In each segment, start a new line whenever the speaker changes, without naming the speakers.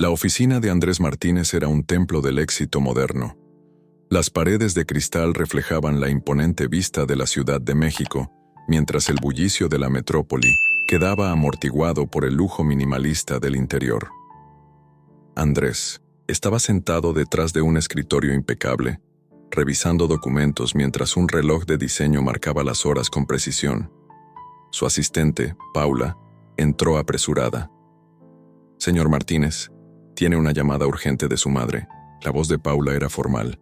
La oficina de Andrés Martínez era un templo del éxito moderno. Las paredes de cristal reflejaban la imponente vista de la Ciudad de México, mientras el bullicio de la metrópoli quedaba amortiguado por el lujo minimalista del interior. Andrés estaba sentado detrás de un escritorio impecable, revisando documentos mientras un reloj de diseño marcaba las horas con precisión. Su asistente, Paula, entró apresurada. «Señor Martínez, tiene una llamada urgente de su madre». La voz de Paula era formal,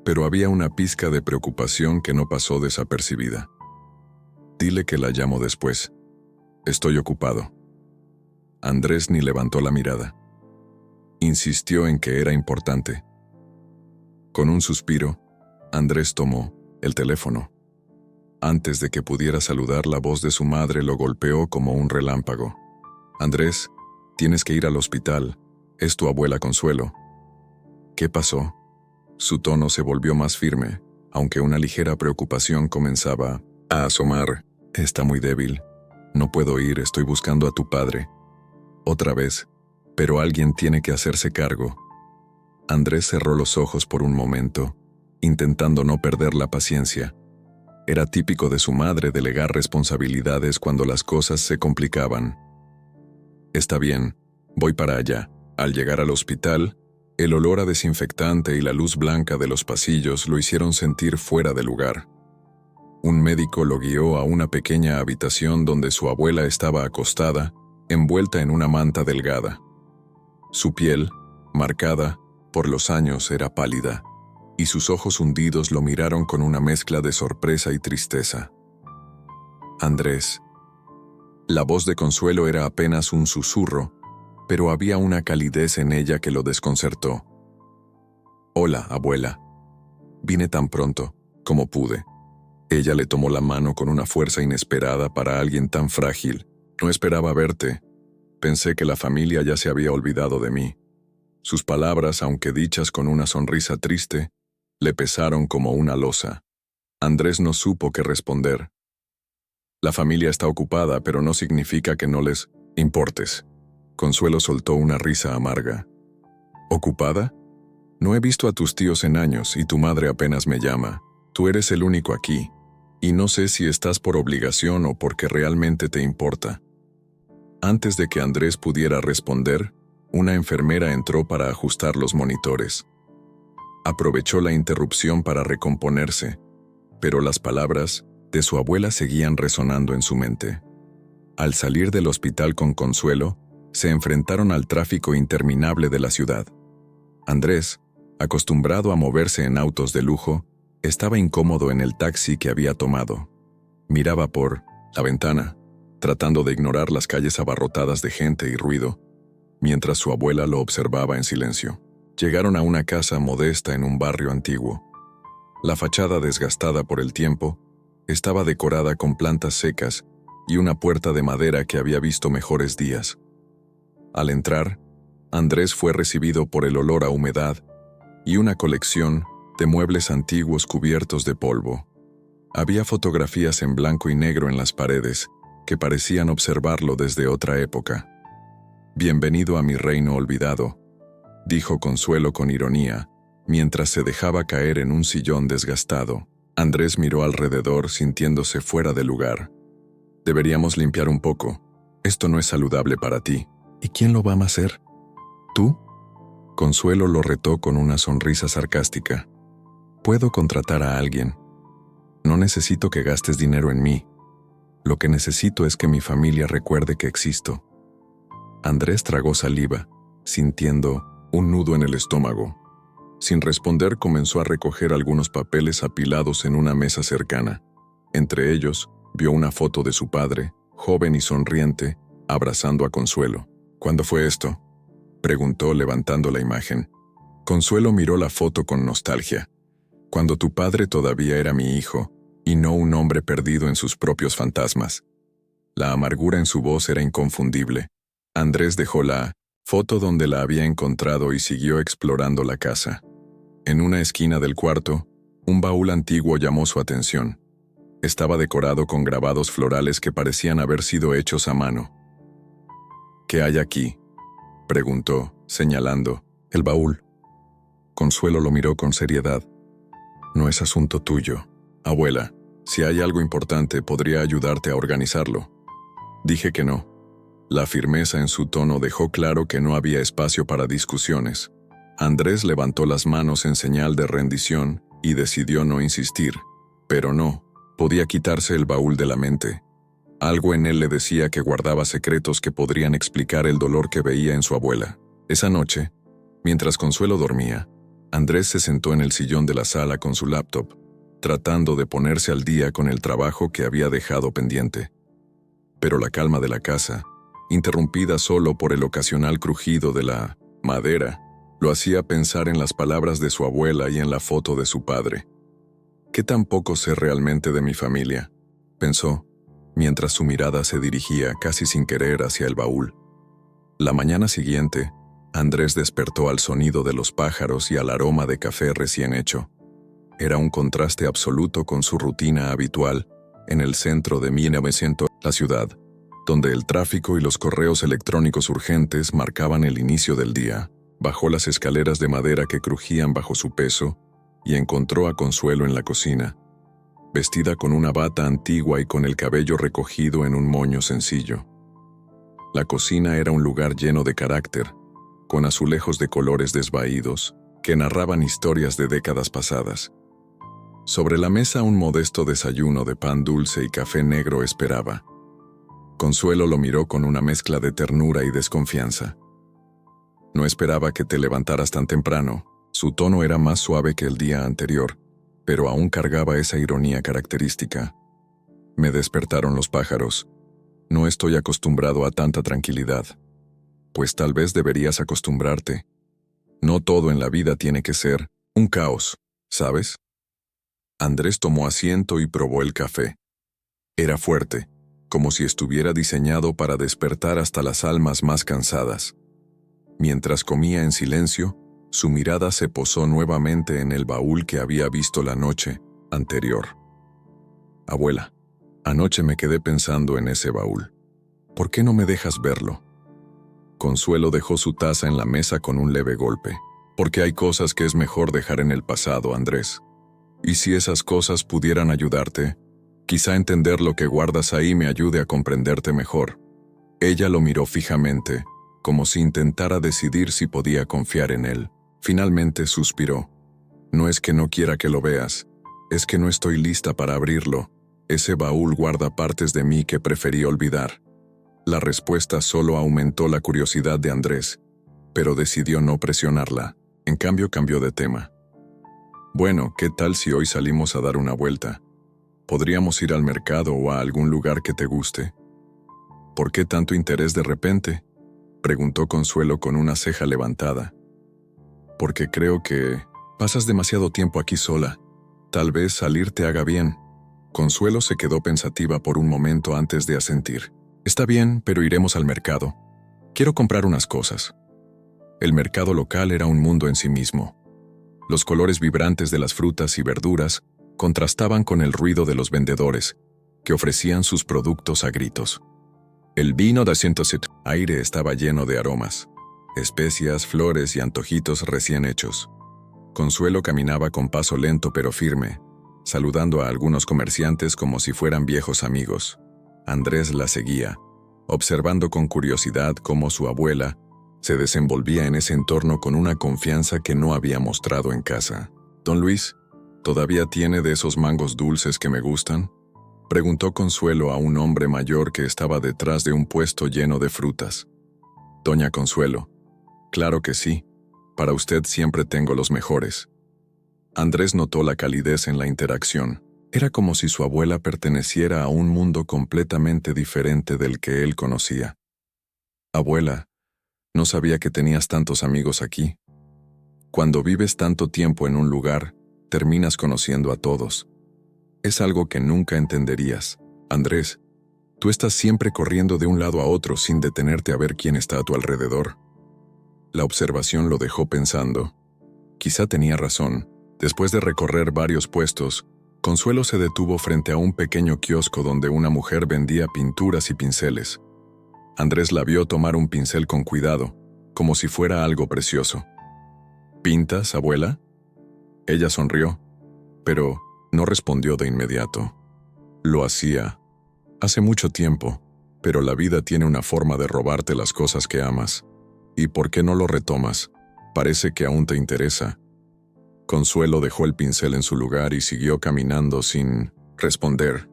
pero había una pizca de preocupación que no pasó desapercibida. «Dile que la llamo después. Estoy ocupado». Andrés ni levantó la mirada. Insistió en que era importante. Con un suspiro, Andrés tomó el teléfono. Antes de que pudiera saludar, la voz de su madre lo golpeó como un relámpago. «Andrés, tienes que ir al hospital. Es tu abuela Consuelo». «¿Qué pasó?». Su tono se volvió más firme, aunque una ligera preocupación comenzaba a asomar. «Está muy débil. No puedo ir, estoy buscando a tu padre». «Otra vez. Pero alguien tiene que hacerse cargo». Andrés cerró los ojos por un momento, intentando no perder la paciencia. Era típico de su madre delegar responsabilidades cuando las cosas se complicaban. «Está bien, voy para allá». Al llegar al hospital, el olor a desinfectante y la luz blanca de los pasillos lo hicieron sentir fuera de lugar. Un médico lo guió a una pequeña habitación donde su abuela estaba acostada, envuelta en una manta delgada. Su piel, marcada por los años, era pálida, y sus ojos hundidos lo miraron con una mezcla de sorpresa y tristeza. «Andrés». La voz de Consuelo era apenas un susurro, pero había una calidez en ella que lo desconcertó. «Hola, abuela. Vine tan pronto como pude». Ella le tomó la mano con una fuerza inesperada para alguien tan frágil. «No esperaba verte. Pensé que la familia ya se había olvidado de mí». Sus palabras, aunque dichas con una sonrisa triste, le pesaron como una losa. Andrés no supo qué responder. «La familia está ocupada, pero no significa que no les importes». Consuelo soltó una risa amarga. «¿Ocupada? No he visto a tus tíos en años y tu madre apenas me llama. Tú eres el único aquí, y no sé si estás por obligación o porque realmente te importa». Antes de que Andrés pudiera responder, una enfermera entró para ajustar los monitores. Aprovechó la interrupción para recomponerse, pero las palabras de su abuela seguían resonando en su mente. Al salir del hospital con Consuelo, se enfrentaron al tráfico interminable de la ciudad. Andrés, acostumbrado a moverse en autos de lujo, estaba incómodo en el taxi que había tomado. Miraba por la ventana, tratando de ignorar las calles abarrotadas de gente y ruido, mientras su abuela lo observaba en silencio. Llegaron a una casa modesta en un barrio antiguo. La fachada, desgastada por el tiempo, estaba decorada con plantas secas y una puerta de madera que había visto mejores días. Al entrar, Andrés fue recibido por el olor a humedad y una colección de muebles antiguos cubiertos de polvo. Había fotografías en blanco y negro en las paredes que parecían observarlo desde otra época. «Bienvenido a mi reino olvidado», dijo Consuelo con ironía, mientras se dejaba caer en un sillón desgastado. Andrés miró alrededor sintiéndose fuera de lugar. «Deberíamos limpiar un poco. Esto no es saludable para ti». «¿Y quién lo va a hacer? ¿Tú?». Consuelo lo retó con una sonrisa sarcástica. «Puedo contratar a alguien. No necesito que gastes dinero en mí. Lo que necesito es que mi familia recuerde que existo». Andrés tragó saliva, sintiendo un nudo en el estómago. Sin responder, comenzó a recoger algunos papeles apilados en una mesa cercana. Entre ellos, vio una foto de su padre, joven y sonriente, abrazando a Consuelo. «¿Cuándo fue esto?», preguntó levantando la imagen. Consuelo miró la foto con nostalgia. «Cuando tu padre todavía era mi hijo, y no un hombre perdido en sus propios fantasmas». La amargura en su voz era inconfundible. Andrés dejó la foto donde la había encontrado y siguió explorando la casa. En una esquina del cuarto, un baúl antiguo llamó su atención. Estaba decorado con grabados florales que parecían haber sido hechos a mano. «¿Qué hay aquí?», preguntó, señalando el baúl. Consuelo lo miró con seriedad. No es asunto tuyo, abuela. Si hay algo importante, podría ayudarte a organizarlo. Dije que no. La firmeza en su tono dejó claro que no había espacio para discusiones. Andrés levantó las manos en señal de rendición y decidió no insistir. Pero no, podía quitarse el baúl de la mente. Algo en él le decía que guardaba secretos que podrían explicar el dolor que veía en su abuela. Esa noche, mientras Consuelo dormía, Andrés se sentó en el sillón de la sala con su laptop, tratando de ponerse al día con el trabajo que había dejado pendiente. Pero la calma de la casa, interrumpida solo por el ocasional crujido de la madera, lo hacía pensar en las palabras de su abuela y en la foto de su padre. ¿Qué tan poco sé realmente de mi familia?, pensó, mientras su mirada se dirigía casi sin querer hacia el baúl. La mañana siguiente, Andrés despertó al sonido de los pájaros y al aroma de café recién hecho. Era un contraste absoluto con su rutina habitual en el centro de 1900, la ciudad, donde el tráfico y los correos electrónicos urgentes marcaban el inicio del día. Bajó las escaleras de madera que crujían bajo su peso y encontró a Consuelo en la cocina, vestida con una bata antigua y con el cabello recogido en un moño sencillo. La cocina era un lugar lleno de carácter, con azulejos de colores desvaídos que narraban historias de décadas pasadas. Sobre la mesa un modesto desayuno de pan dulce y café negro esperaba. Consuelo lo miró con una mezcla de ternura y desconfianza. No esperaba que te levantaras tan temprano. Su tono era más suave que el día anterior, pero aún cargaba esa ironía característica. Me despertaron los pájaros. No estoy acostumbrado a tanta tranquilidad. Pues tal vez deberías acostumbrarte. No todo en la vida tiene que ser un caos, ¿sabes? Andrés tomó asiento y probó el café. Era fuerte, como si estuviera diseñado para despertar hasta las almas más cansadas. Mientras comía en silencio, su mirada se posó nuevamente en el baúl que había visto la noche anterior. Abuela, anoche me quedé pensando en ese baúl. ¿Por qué no me dejas verlo? Consuelo dejó su taza en la mesa con un leve golpe. Porque hay cosas que es mejor dejar en el pasado, Andrés. Y si esas cosas pudieran ayudarte, quizá entender lo que guardas ahí me ayude a comprenderte mejor. Ella lo miró fijamente, como si intentara decidir si podía confiar en él. Finalmente suspiró. No es que no quiera que lo veas, es que no estoy lista para abrirlo. Ese baúl guarda partes de mí que preferí olvidar. La respuesta solo aumentó la curiosidad de Andrés, pero decidió no presionarla. En cambio cambió de tema. Bueno, ¿qué tal si hoy salimos a dar una vuelta? ¿Podríamos ir al mercado o a algún lugar que te guste? ¿Por qué tanto interés de repente?, preguntó Consuelo con una ceja levantada. Porque creo que pasas demasiado tiempo aquí sola. Tal vez salir te haga bien. Consuelo se quedó pensativa por un momento antes de asentir. Está bien, pero iremos al mercado. Quiero comprar unas cosas. El mercado local era un mundo en sí mismo. Los colores vibrantes de las frutas y verduras contrastaban con el ruido de los vendedores, que ofrecían sus productos a gritos. El vino de 107 aire estaba lleno de aromas, especias, flores y antojitos recién hechos. Consuelo caminaba con paso lento pero firme, saludando a algunos comerciantes como si fueran viejos amigos. Andrés la seguía, observando con curiosidad cómo su abuela se desenvolvía en ese entorno con una confianza que no había mostrado en casa. «Don Luis, ¿todavía tiene de esos mangos dulces que me gustan?», preguntó Consuelo a un hombre mayor que estaba detrás de un puesto lleno de frutas. «Doña Consuelo, claro que sí, para usted siempre tengo los mejores». Andrés notó la calidez en la interacción. Era como si su abuela perteneciera a un mundo completamente diferente del que él conocía. «Abuela, no sabía que tenías tantos amigos aquí. Cuando vives tanto tiempo en un lugar, terminas conociendo a todos. Es algo que nunca entenderías. Andrés, tú estás siempre corriendo de un lado a otro sin detenerte a ver quién está a tu alrededor». La observación lo dejó pensando. Quizá tenía razón. Después de recorrer varios puestos, Consuelo se detuvo frente a un pequeño kiosco donde una mujer vendía pinturas y pinceles. Andrés la vio tomar un pincel con cuidado, como si fuera algo precioso. ¿Pintas, abuela? Ella sonrió, pero no respondió de inmediato. Lo hacía hace mucho tiempo, pero la vida tiene una forma de robarte las cosas que amas. ¿Y por qué no lo retomas? Parece que aún te interesa. Consuelo dejó el pincel en su lugar y siguió caminando sin responder.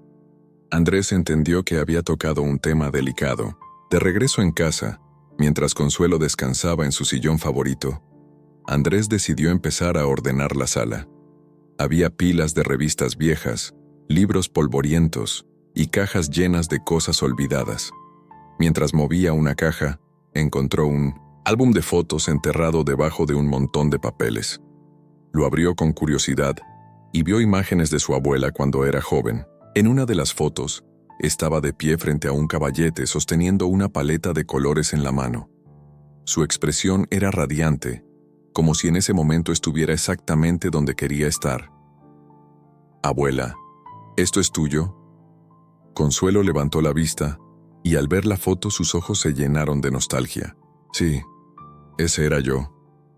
Andrés entendió que había tocado un tema delicado. De regreso en casa, mientras Consuelo descansaba en su sillón favorito, Andrés decidió empezar a ordenar la sala. Había pilas de revistas viejas, libros polvorientos y cajas llenas de cosas olvidadas. Mientras movía una caja, encontró un álbum de fotos enterrado debajo de un montón de papeles. Lo abrió con curiosidad y vio imágenes de su abuela cuando era joven. En una de las fotos, estaba de pie frente a un caballete sosteniendo una paleta de colores en la mano. Su expresión era radiante, como si en ese momento estuviera exactamente donde quería estar. «Abuela, ¿esto es tuyo?» Consuelo levantó la vista y al ver la foto sus ojos se llenaron de nostalgia. «Sí, ese era yo,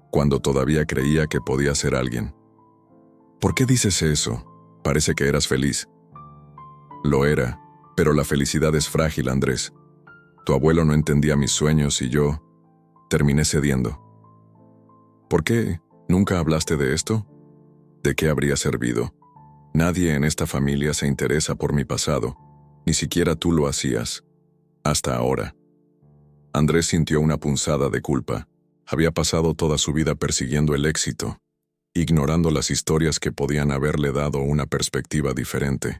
cuando todavía creía que podía ser alguien». «¿Por qué dices eso? Parece que eras feliz». «Lo era, pero la felicidad es frágil, Andrés. Tu abuelo no entendía mis sueños y yo terminé cediendo». «¿Por qué nunca hablaste de esto? ¿De qué habría servido? Nadie en esta familia se interesa por mi pasado, ni siquiera tú lo hacías. Hasta ahora». Andrés sintió una punzada de culpa. Había pasado toda su vida persiguiendo el éxito, ignorando las historias que podían haberle dado una perspectiva diferente.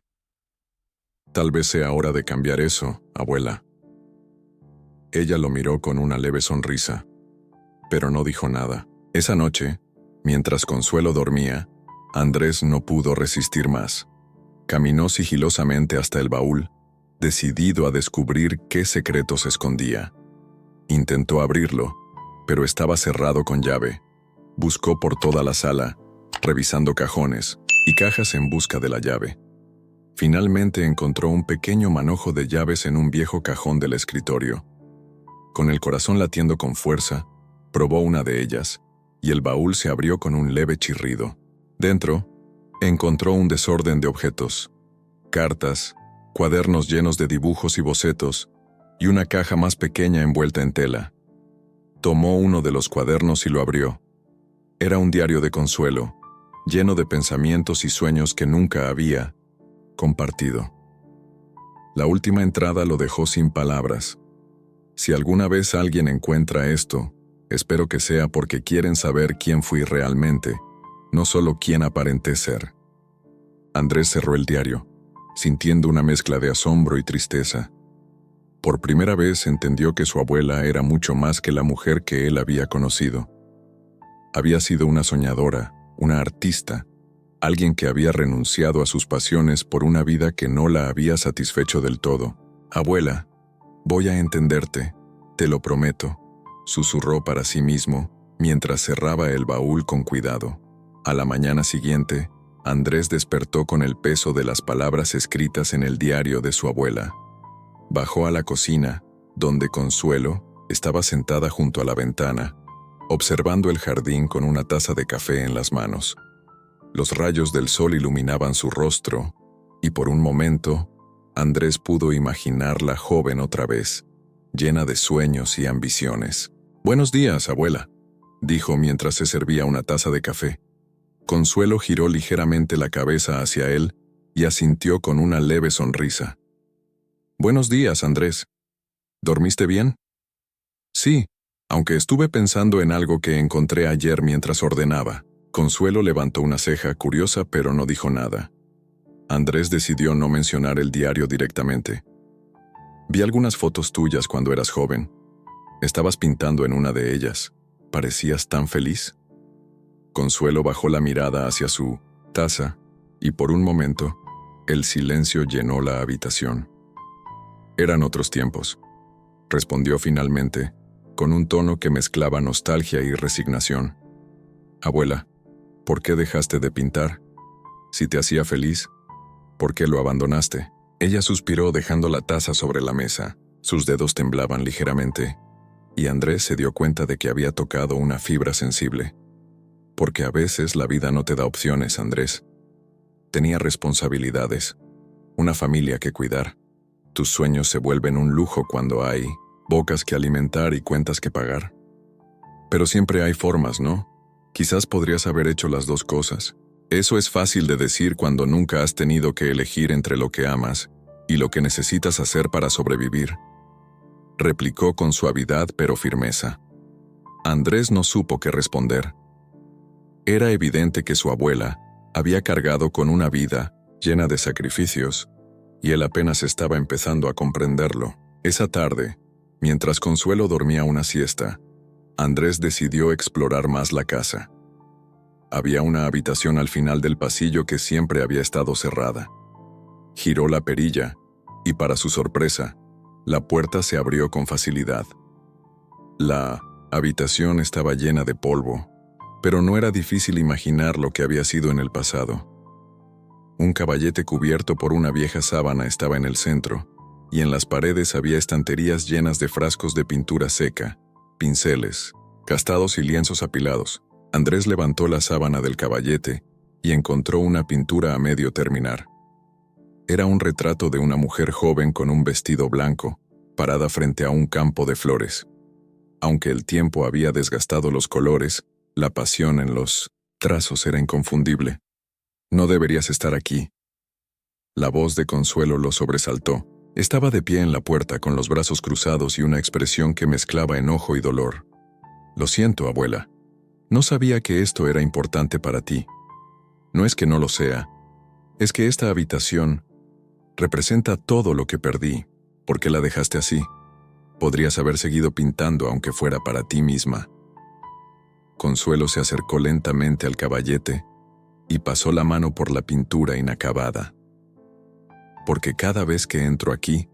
«Tal vez sea hora de cambiar eso, abuela». Ella lo miró con una leve sonrisa, pero no dijo nada. Esa noche, mientras Consuelo dormía, Andrés no pudo resistir más. Caminó sigilosamente hasta el baúl, decidido a descubrir qué secretos escondía. Intentó abrirlo, pero estaba cerrado con llave. Buscó por toda la sala, revisando cajones y cajas en busca de la llave. Finalmente encontró un pequeño manojo de llaves en un viejo cajón del escritorio. Con el corazón latiendo con fuerza, probó una de ellas, y el baúl se abrió con un leve chirrido. Dentro, encontró un desorden de objetos: cartas, cuadernos llenos de dibujos y bocetos, y una caja más pequeña envuelta en tela. Tomó uno de los cuadernos y lo abrió. Era un diario de Consuelo, lleno de pensamientos y sueños que nunca había compartido. La última entrada lo dejó sin palabras. «Si alguna vez alguien encuentra esto, espero que sea porque quieren saber quién fui realmente, no solo quién aparenté ser». Andrés cerró el diario, sintiendo una mezcla de asombro y tristeza. Por primera vez entendió que su abuela era mucho más que la mujer que él había conocido. Había sido una soñadora, una artista, alguien que había renunciado a sus pasiones por una vida que no la había satisfecho del todo. «Abuela, voy a entenderte, te lo prometo», susurró para sí mismo mientras cerraba el baúl con cuidado. A la mañana siguiente, Andrés despertó con el peso de las palabras escritas en el diario de su abuela. Bajó a la cocina, donde Consuelo estaba sentada junto a la ventana, observando el jardín con una taza de café en las manos. Los rayos del sol iluminaban su rostro, y por un momento, Andrés pudo imaginarla joven otra vez, llena de sueños y ambiciones. «Buenos días, abuela», dijo mientras se servía una taza de café. Consuelo giró ligeramente la cabeza hacia él y asintió con una leve sonrisa. «Buenos días, Andrés. ¿Dormiste bien?» «Sí, aunque estuve pensando en algo que encontré ayer mientras ordenaba». Consuelo levantó una ceja curiosa pero no dijo nada. Andrés decidió no mencionar el diario directamente. «Vi algunas fotos tuyas cuando eras joven. Estabas pintando en una de ellas. ¿Parecías tan feliz?» Consuelo bajó la mirada hacia su taza y por un momento, el silencio llenó la habitación. «Eran otros tiempos», respondió finalmente, con un tono que mezclaba nostalgia y resignación. «Abuela, ¿por qué dejaste de pintar? Si te hacía feliz, ¿por qué lo abandonaste?» Ella suspiró dejando la taza sobre la mesa. Sus dedos temblaban ligeramente. y Andrés se dio cuenta de que había tocado una fibra sensible. Porque a veces la vida no te da opciones, Andrés. Tenía responsabilidades, una familia que cuidar. Tus sueños se vuelven un lujo cuando hay bocas que alimentar y cuentas que pagar. Pero siempre hay formas, ¿no? Quizás podrías haber hecho las dos cosas. Eso es fácil de decir cuando nunca has tenido que elegir entre lo que amas y lo que necesitas hacer para sobrevivir. Replicó con suavidad pero firmeza. Andrés no supo qué responder. Era evidente que su abuela había cargado con una vida llena de sacrificios, y él apenas estaba empezando a comprenderlo. Esa tarde, mientras Consuelo dormía una siesta, Andrés decidió explorar más la casa. Había una habitación al final del pasillo que siempre había estado cerrada. Giró la perilla, y para su sorpresa, la puerta se abrió con facilidad. La habitación estaba llena de polvo, pero no era difícil imaginar lo que había sido en el pasado. Un caballete cubierto por una vieja sábana estaba en el centro, y en las paredes había estanterías llenas de frascos de pintura seca, pinceles, castados y lienzos apilados. Andrés levantó la sábana del caballete y encontró una pintura a medio terminar. Era un retrato de una mujer joven con un vestido blanco, parada frente a un campo de flores. Aunque el tiempo había desgastado los colores, la pasión en los trazos era inconfundible. No deberías estar aquí. La voz de Consuelo lo sobresaltó. Estaba de pie en la puerta con los brazos cruzados y una expresión que mezclaba enojo y dolor. Lo siento, abuela. No sabía que esto era importante para ti. No es que no lo sea. Es que esta habitación representa todo lo que perdí. ¿Por qué la dejaste así? Podrías haber seguido pintando aunque fuera para ti misma. Consuelo se acercó lentamente al caballete y pasó la mano por la pintura inacabada. Porque cada vez que entro aquí,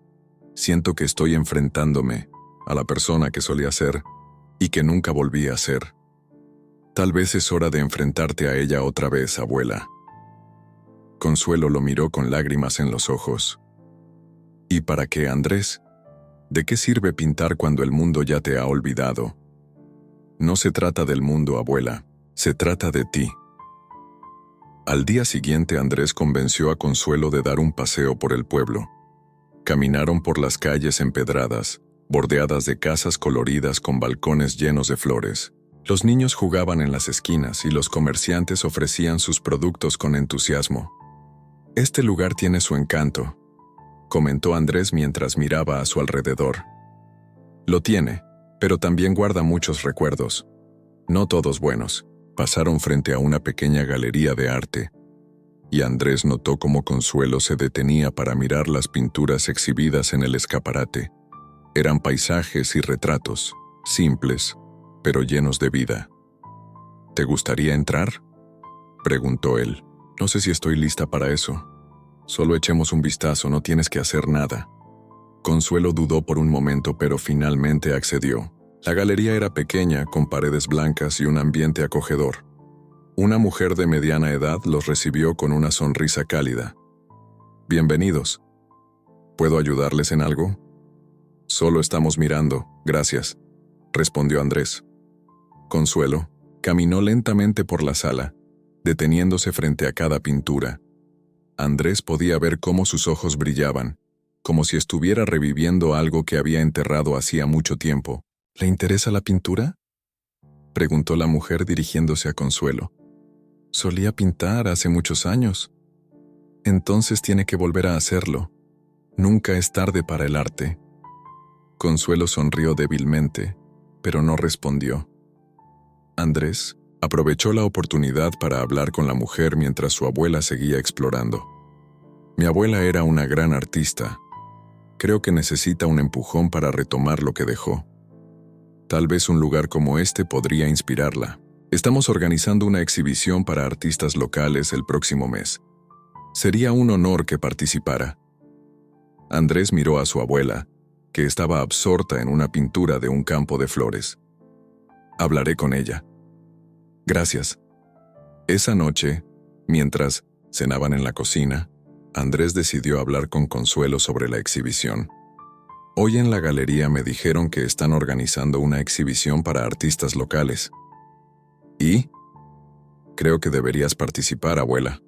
siento que estoy enfrentándome a la persona que solía ser y que nunca volví a ser. Tal vez es hora de enfrentarte a ella otra vez, abuela. Consuelo lo miró con lágrimas en los ojos. ¿Y para qué, Andrés? ¿De qué sirve pintar cuando el mundo ya te ha olvidado? No se trata del mundo, abuela, se trata de ti. Al día siguiente Andrés convenció a Consuelo de dar un paseo por el pueblo. Caminaron por las calles empedradas, bordeadas de casas coloridas con balcones llenos de flores. Los niños jugaban en las esquinas y los comerciantes ofrecían sus productos con entusiasmo. Este lugar tiene su encanto, comentó Andrés mientras miraba a su alrededor. Lo tiene, pero también guarda muchos recuerdos. No todos buenos. Pasaron frente a una pequeña galería de arte, y Andrés notó cómo Consuelo se detenía para mirar las pinturas exhibidas en el escaparate. Eran paisajes y retratos, simples, pero llenos de vida. ¿Te gustaría entrar?, preguntó él. No sé si estoy lista para eso. Solo echemos un vistazo, no tienes que hacer nada. Consuelo dudó por un momento, pero finalmente accedió. La galería era pequeña, con paredes blancas y un ambiente acogedor. Una mujer de mediana edad los recibió con una sonrisa cálida. Bienvenidos. ¿Puedo ayudarles en algo? Solo estamos mirando, gracias, respondió Andrés. Consuelo caminó lentamente por la sala, deteniéndose frente a cada pintura. Andrés podía ver cómo sus ojos brillaban, como si estuviera reviviendo algo que había enterrado hacía mucho tiempo. ¿Le interesa la pintura?, preguntó la mujer dirigiéndose a Consuelo. Solía pintar hace muchos años. Entonces tiene que volver a hacerlo. Nunca es tarde para el arte. Consuelo sonrió débilmente, pero no respondió. Andrés aprovechó la oportunidad para hablar con la mujer mientras su abuela seguía explorando. Mi abuela era una gran artista. Creo que necesita un empujón para retomar lo que dejó. Tal vez un lugar como este podría inspirarla. Estamos organizando una exhibición para artistas locales el próximo mes. Sería un honor que participara. Andrés miró a su abuela, que estaba absorta en una pintura de un campo de flores. Hablaré con ella. Gracias. Esa noche, mientras cenaban en la cocina, Andrés decidió hablar con Consuelo sobre la exhibición. Hoy en la galería me dijeron que están organizando una exhibición para artistas locales. ¿Y? Creo que deberías participar, abuela.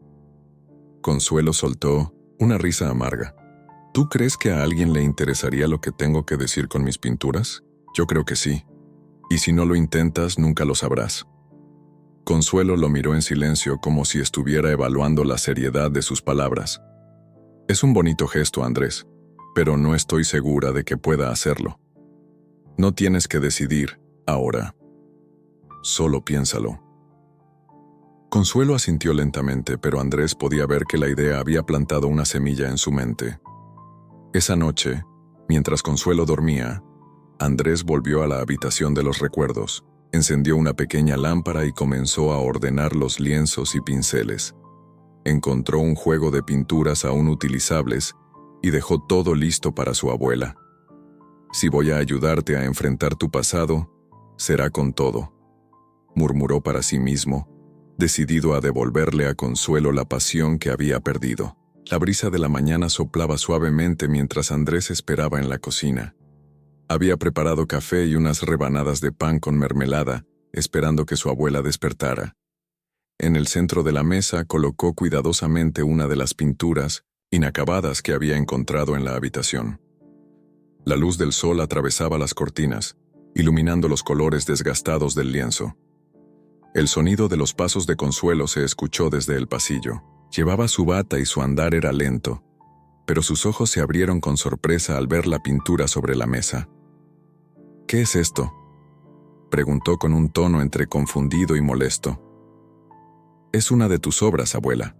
Consuelo soltó una risa amarga. ¿Tú crees que a alguien le interesaría lo que tengo que decir con mis pinturas? Yo creo que sí. Y si no lo intentas, nunca lo sabrás. Consuelo lo miró en silencio como si estuviera evaluando la seriedad de sus palabras. Es un bonito gesto, Andrés, pero no estoy segura de que pueda hacerlo. No tienes que decidir ahora. Solo piénsalo. Consuelo asintió lentamente, pero Andrés podía ver que la idea había plantado una semilla en su mente. Esa noche, mientras Consuelo dormía, Andrés volvió a la habitación de los recuerdos, encendió una pequeña lámpara y comenzó a ordenar los lienzos y pinceles. Encontró un juego de pinturas aún utilizables y dejó todo listo para su abuela. Si voy a ayudarte a enfrentar tu pasado, será con todo, murmuró para sí mismo, decidido a devolverle a Consuelo la pasión que había perdido. La brisa de la mañana soplaba suavemente mientras Andrés esperaba en la cocina. Había preparado café y unas rebanadas de pan con mermelada, esperando que su abuela despertara. En el centro de la mesa colocó cuidadosamente una de las pinturas inacabadas que había encontrado en la habitación. La luz del sol atravesaba las cortinas, iluminando los colores desgastados del lienzo. El sonido de los pasos de Consuelo se escuchó desde el pasillo. Llevaba su bata y su andar era lento, pero sus ojos se abrieron con sorpresa al ver la pintura sobre la mesa. ¿Qué es esto?, preguntó con un tono entre confundido y molesto. Es una de tus obras, abuela.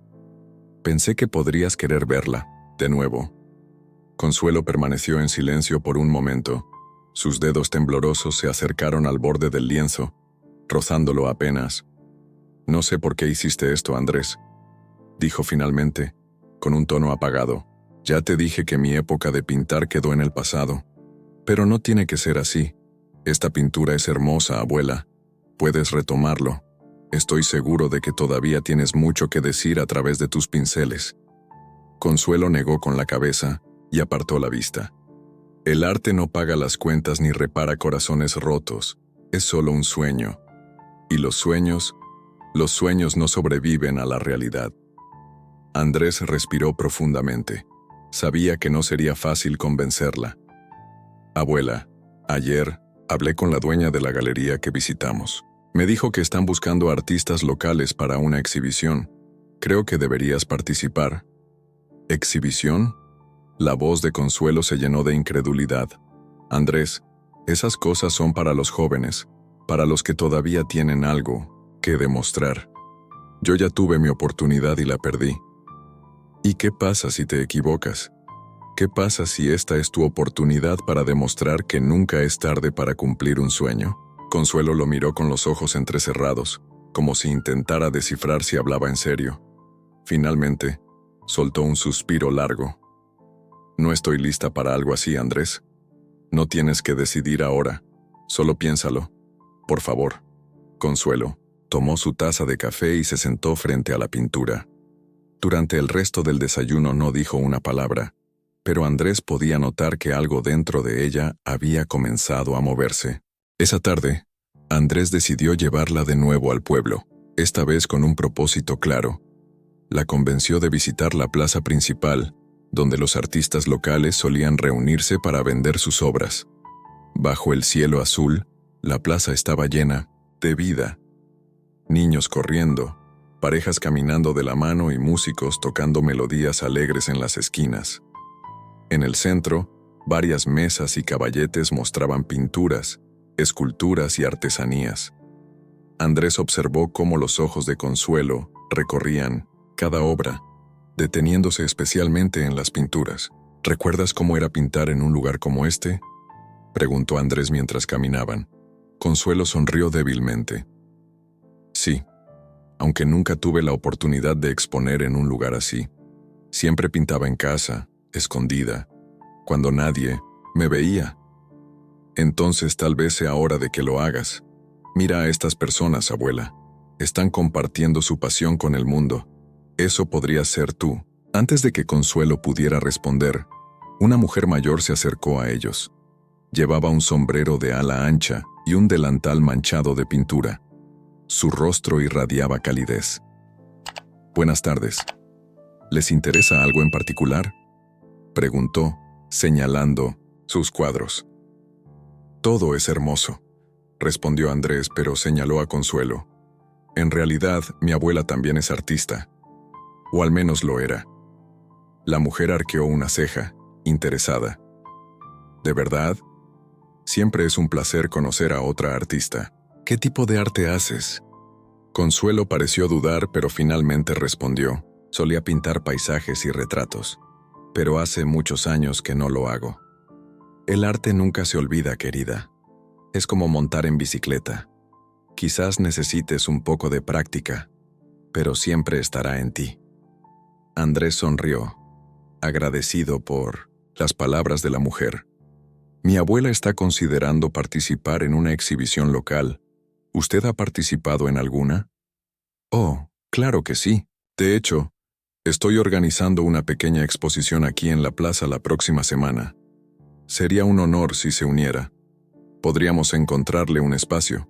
Pensé que podrías querer verla, de nuevo. Consuelo permaneció en silencio por un momento. Sus dedos temblorosos se acercaron al borde del lienzo, rozándolo apenas. No sé por qué hiciste esto, Andrés, dijo finalmente, con un tono apagado. Ya te dije que mi época de pintar quedó en el pasado. Pero no tiene que ser así. Esta pintura es hermosa, abuela. Puedes retomarlo. Estoy seguro de que todavía tienes mucho que decir a través de tus pinceles. Consuelo negó con la cabeza y apartó la vista. El arte no paga las cuentas ni repara corazones rotos. Es solo un sueño. Y los sueños no sobreviven a la realidad. Andrés respiró profundamente. Sabía que no sería fácil convencerla. Abuela, ayer hablé con la dueña de la galería que visitamos. Me dijo que están buscando artistas locales para una exhibición. Creo que deberías participar. ¿Exhibición? La voz de Consuelo se llenó de incredulidad. Andrés, esas cosas son para los jóvenes, para los que todavía tienen algo que demostrar. Yo ya tuve mi oportunidad y la perdí. ¿Y qué pasa si te equivocas? ¿Qué pasa si esta es tu oportunidad para demostrar que nunca es tarde para cumplir un sueño? Consuelo lo miró con los ojos entrecerrados, como si intentara descifrar si hablaba en serio. Finalmente, soltó un suspiro largo. No estoy lista para algo así, Andrés. No tienes que decidir ahora. Solo piénsalo. Por favor. Consuelo tomó su taza de café y se sentó frente a la pintura. Durante el resto del desayuno no dijo una palabra, pero Andrés podía notar que algo dentro de ella había comenzado a moverse. Esa tarde, Andrés decidió llevarla de nuevo al pueblo, esta vez con un propósito claro. La convenció de visitar la plaza principal, donde los artistas locales solían reunirse para vender sus obras. Bajo el cielo azul, la plaza estaba llena de vida. Niños corriendo, parejas caminando de la mano y músicos tocando melodías alegres en las esquinas. En el centro, varias mesas y caballetes mostraban pinturas, esculturas y artesanías. Andrés observó cómo los ojos de Consuelo recorrían cada obra, deteniéndose especialmente en las pinturas. ¿Recuerdas cómo era pintar en un lugar como este?, preguntó Andrés mientras caminaban. Consuelo sonrió débilmente. Sí, aunque nunca tuve la oportunidad de exponer en un lugar así. Siempre pintaba en casa, escondida, cuando nadie me veía. Entonces tal vez sea hora de que lo hagas. Mira a estas personas, abuela. Están compartiendo su pasión con el mundo. Eso podría ser tú. Antes de que Consuelo pudiera responder, Una mujer mayor se acercó a ellos. Llevaba un sombrero de ala ancha y un delantal manchado de pintura. Su rostro irradiaba calidez. «Buenas tardes. ¿Les interesa algo en particular?», preguntó, señalando sus cuadros. «Todo es hermoso», respondió Andrés, pero señaló a Consuelo. «En realidad, mi abuela también es artista. O al menos lo era». La mujer arqueó una ceja, interesada. «¿De verdad? Siempre es un placer conocer a otra artista. ¿Qué tipo de arte haces?». Consuelo pareció dudar, pero finalmente respondió. «Solía pintar paisajes y retratos, pero hace muchos años que no lo hago». «El arte nunca se olvida, querida. Es como montar en bicicleta. Quizás necesites un poco de práctica, pero siempre estará en ti». Andrés sonrió, agradecido por las palabras de la mujer. «Mi abuela está considerando participar en una exhibición local. ¿Usted ha participado en alguna?». «Oh, claro que sí. De hecho, estoy organizando una pequeña exposición aquí en la plaza la próxima semana. Sería un honor si se uniera. Podríamos encontrarle un espacio».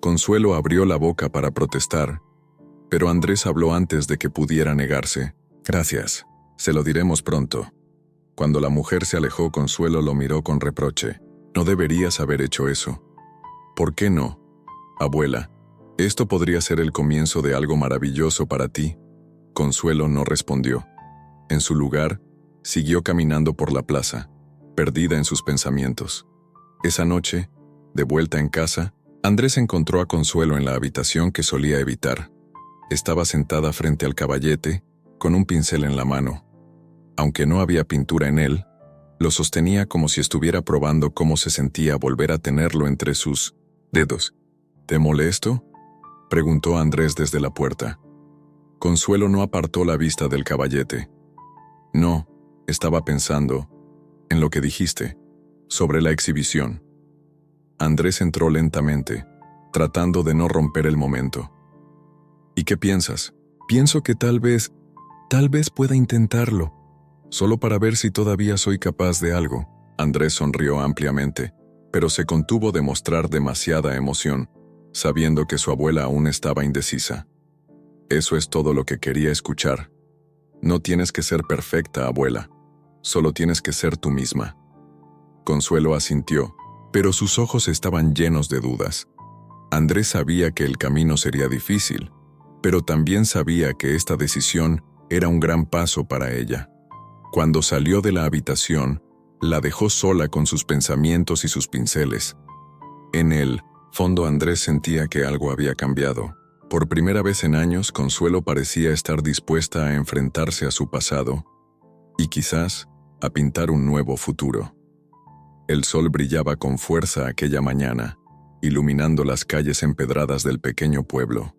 Consuelo abrió la boca para protestar, pero Andrés habló antes de que pudiera negarse. «Gracias, se lo diremos pronto». Cuando la mujer se alejó, Consuelo lo miró con reproche. «No deberías haber hecho eso». «¿Por qué no, abuela? Esto podría ser el comienzo de algo maravilloso para ti». Consuelo no respondió. En su lugar, siguió caminando por la plaza, perdida en sus pensamientos. Esa noche, de vuelta en casa, Andrés encontró a Consuelo en la habitación que solía evitar. Estaba sentada frente al caballete, con un pincel en la mano. Aunque no había pintura en él, lo sostenía como si estuviera probando cómo se sentía volver a tenerlo entre sus dedos. «¿Te molesto?», preguntó Andrés desde la puerta. Consuelo no apartó la vista del caballete. «No, estaba pensando en lo que dijiste, sobre la exhibición». Andrés entró lentamente, tratando de no romper el momento. «¿Y qué piensas?». «Pienso que tal vez pueda intentarlo, solo para ver si todavía soy capaz de algo». Andrés sonrió ampliamente, pero se contuvo de mostrar demasiada emoción, sabiendo que su abuela aún estaba indecisa. «Eso es todo lo que quería escuchar. No tienes que ser perfecta, abuela. Solo tienes que ser tú misma». Consuelo asintió, pero sus ojos estaban llenos de dudas. Andrés sabía que el camino sería difícil, pero también sabía que esta decisión era un gran paso para ella. Cuando salió de la habitación, la dejó sola con sus pensamientos y sus pinceles. En el fondo, Andrés sentía que algo había cambiado. Por primera vez en años, Consuelo parecía estar dispuesta a enfrentarse a su pasado y quizás a pintar un nuevo futuro. El sol brillaba con fuerza aquella mañana, iluminando las calles empedradas del pequeño pueblo.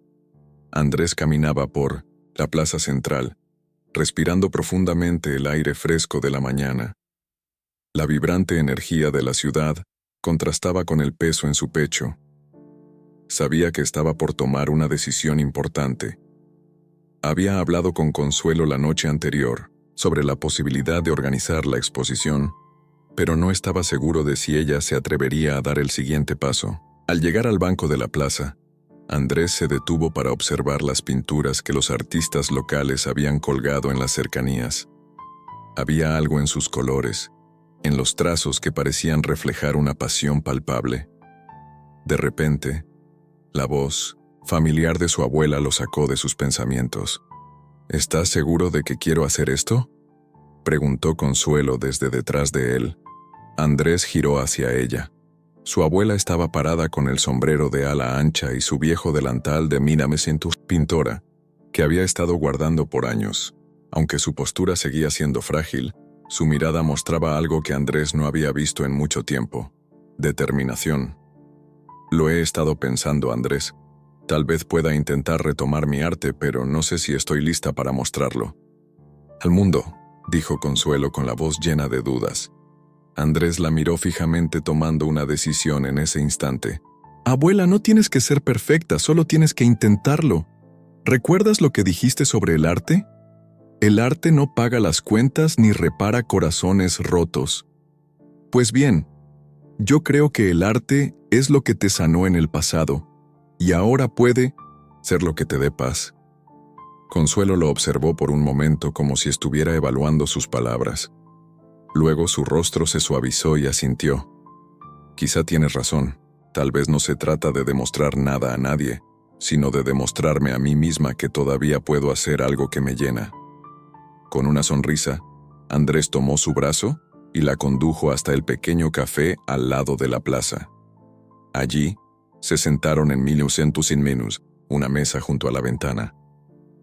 Andrés caminaba por la plaza central, respirando profundamente el aire fresco de la mañana. La vibrante energía de la ciudad contrastaba con el peso en su pecho. Sabía que estaba por tomar una decisión importante. Había hablado con Consuelo la noche anterior sobre la posibilidad de organizar la exposición, pero no estaba seguro de si ella se atrevería a dar el siguiente paso. Al llegar al banco de la plaza, Andrés se detuvo para observar las pinturas que los artistas locales habían colgado en las cercanías. Había algo en sus colores, en los trazos que parecían reflejar una pasión palpable. De repente, la voz familiar de su abuela lo sacó de sus pensamientos. «¿Estás seguro de que quiero hacer esto?», preguntó Consuelo desde detrás de él. Andrés giró hacia ella. Su abuela estaba parada con el sombrero de ala ancha y su viejo delantal de Mírame sin tu pintora, que había estado guardando por años. Aunque su postura seguía siendo frágil, su mirada mostraba algo que Andrés no había visto en mucho tiempo: determinación. «Lo he estado pensando, Andrés. Tal vez pueda intentar retomar mi arte, pero no sé si estoy lista para mostrarlo al mundo», dijo Consuelo con la voz llena de dudas. Andrés la miró fijamente, tomando una decisión en ese instante. «Abuela, no tienes que ser perfecta, solo tienes que intentarlo. ¿Recuerdas lo que dijiste sobre el arte?». El arte no paga las cuentas ni repara corazones rotos. Pues bien, yo creo que el arte es lo que te sanó en el pasado, y ahora puede ser lo que te dé paz. Consuelo lo observó por un momento como si estuviera evaluando sus palabras. Luego su rostro se suavizó y asintió. Quizá tienes razón, tal vez no se trata de demostrar nada a nadie, sino de demostrarme a mí misma que todavía puedo hacer algo que me llena. Con una sonrisa, Andrés tomó su brazo y la condujo hasta el pequeño café al lado de la plaza. Allí, se sentaron en 1900 menús, una mesa junto a la ventana.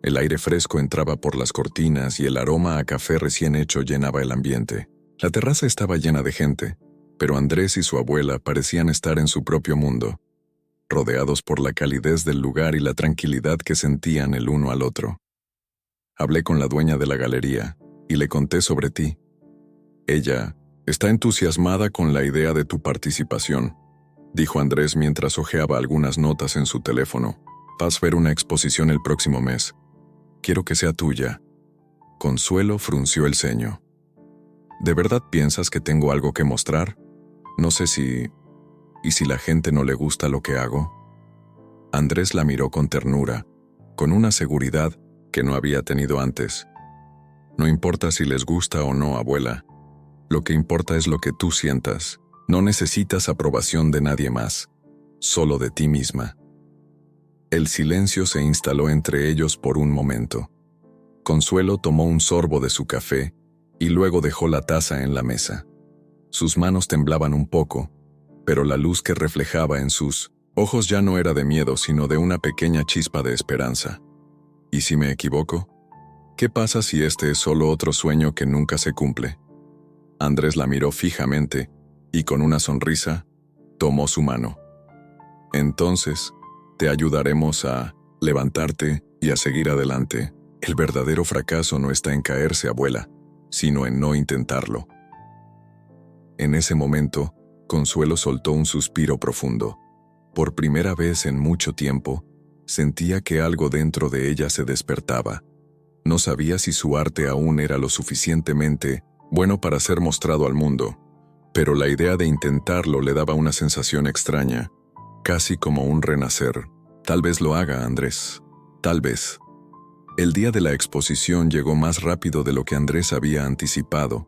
El aire fresco entraba por las cortinas y el aroma a café recién hecho llenaba el ambiente. La terraza estaba llena de gente, pero Andrés y su abuela parecían estar en su propio mundo, rodeados por la calidez del lugar y la tranquilidad que sentían el uno al otro. Hablé con la dueña de la galería y le conté sobre ti. Ella está entusiasmada con la idea de tu participación, dijo Andrés mientras hojeaba algunas notas en su teléfono. Vas a ver una exposición el próximo mes. Quiero que sea tuya. Consuelo frunció el ceño. ¿De verdad piensas que tengo algo que mostrar? No sé si... ¿Y si la gente no le gusta lo que hago? Andrés la miró con ternura, con una seguridad que no había tenido antes. No importa si les gusta o no, abuela. Lo que importa es lo que tú sientas. No necesitas aprobación de nadie más, solo de ti misma. El silencio se instaló entre ellos por un momento. Consuelo tomó un sorbo de su café y luego dejó la taza en la mesa. Sus manos temblaban un poco, pero la luz que reflejaba en sus ojos ya no era de miedo, sino de una pequeña chispa de esperanza. ¿Y si me equivoco? ¿Qué pasa si este es solo otro sueño que nunca se cumple? Andrés la miró fijamente y con una sonrisa tomó su mano. Entonces, te ayudaremos a levantarte y a seguir adelante. El verdadero fracaso no está en caerse, abuela, sino en no intentarlo. En ese momento, Consuelo soltó un suspiro profundo. Por primera vez en mucho tiempo, sentía que algo dentro de ella se despertaba. No sabía si su arte aún era lo suficientemente bueno para ser mostrado al mundo, pero la idea de intentarlo le daba una sensación extraña, casi como un renacer. Tal vez lo haga, Andrés. Tal vez. El día de la exposición llegó más rápido de lo que Andrés había anticipado.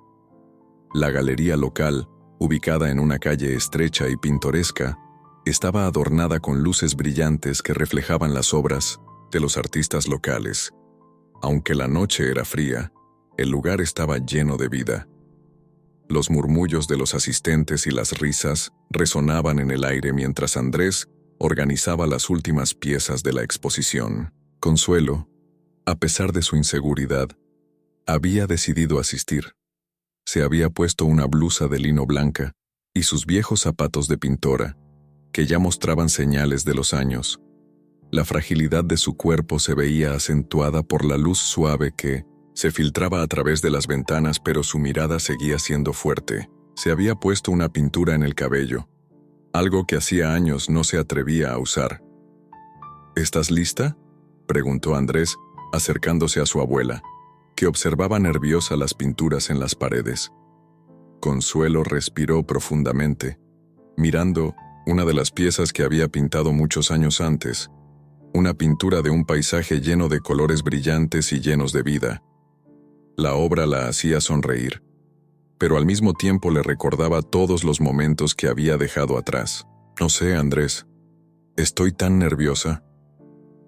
La galería local, ubicada en una calle estrecha y pintoresca, estaba adornada con luces brillantes que reflejaban las obras de los artistas locales. Aunque la noche era fría, el lugar estaba lleno de vida. Los murmullos de los asistentes y las risas resonaban en el aire mientras Andrés organizaba las últimas piezas de la exposición. Consuelo, a pesar de su inseguridad, había decidido asistir. Se había puesto una blusa de lino blanca y sus viejos zapatos de pintora, que ya mostraban señales de los años. La fragilidad de su cuerpo se veía acentuada por la luz suave que se filtraba a través de las ventanas, pero su mirada seguía siendo fuerte. Se había puesto una pintura en el cabello, algo que hacía años no se atrevía a usar. ¿Estás lista?, preguntó Andrés, acercándose a su abuela, que observaba nerviosa las pinturas en las paredes. Consuelo respiró profundamente, mirando una de las piezas que había pintado muchos años antes, una pintura de un paisaje lleno de colores brillantes y llenos de vida. La obra la hacía sonreír, pero al mismo tiempo le recordaba todos los momentos que había dejado atrás. No sé, Andrés, estoy tan nerviosa.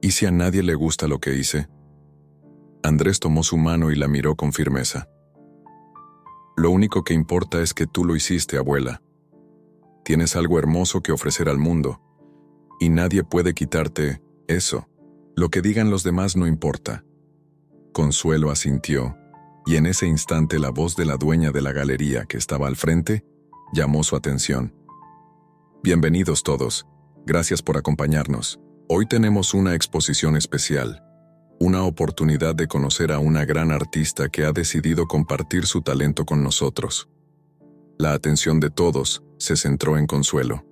¿Y si a nadie le gusta lo que hice? Andrés tomó su mano y la miró con firmeza. Lo único que importa es que tú lo hiciste, abuela. Tienes algo hermoso que ofrecer al mundo, y nadie puede quitarte eso. Lo que digan los demás no importa. Consuelo asintió, y en ese instante la voz de la dueña de la galería que estaba al frente llamó su atención. Bienvenidos todos, gracias por acompañarnos. Hoy tenemos una exposición especial, una oportunidad de conocer a una gran artista que ha decidido compartir su talento con nosotros. La atención de todos se centró en Consuelo.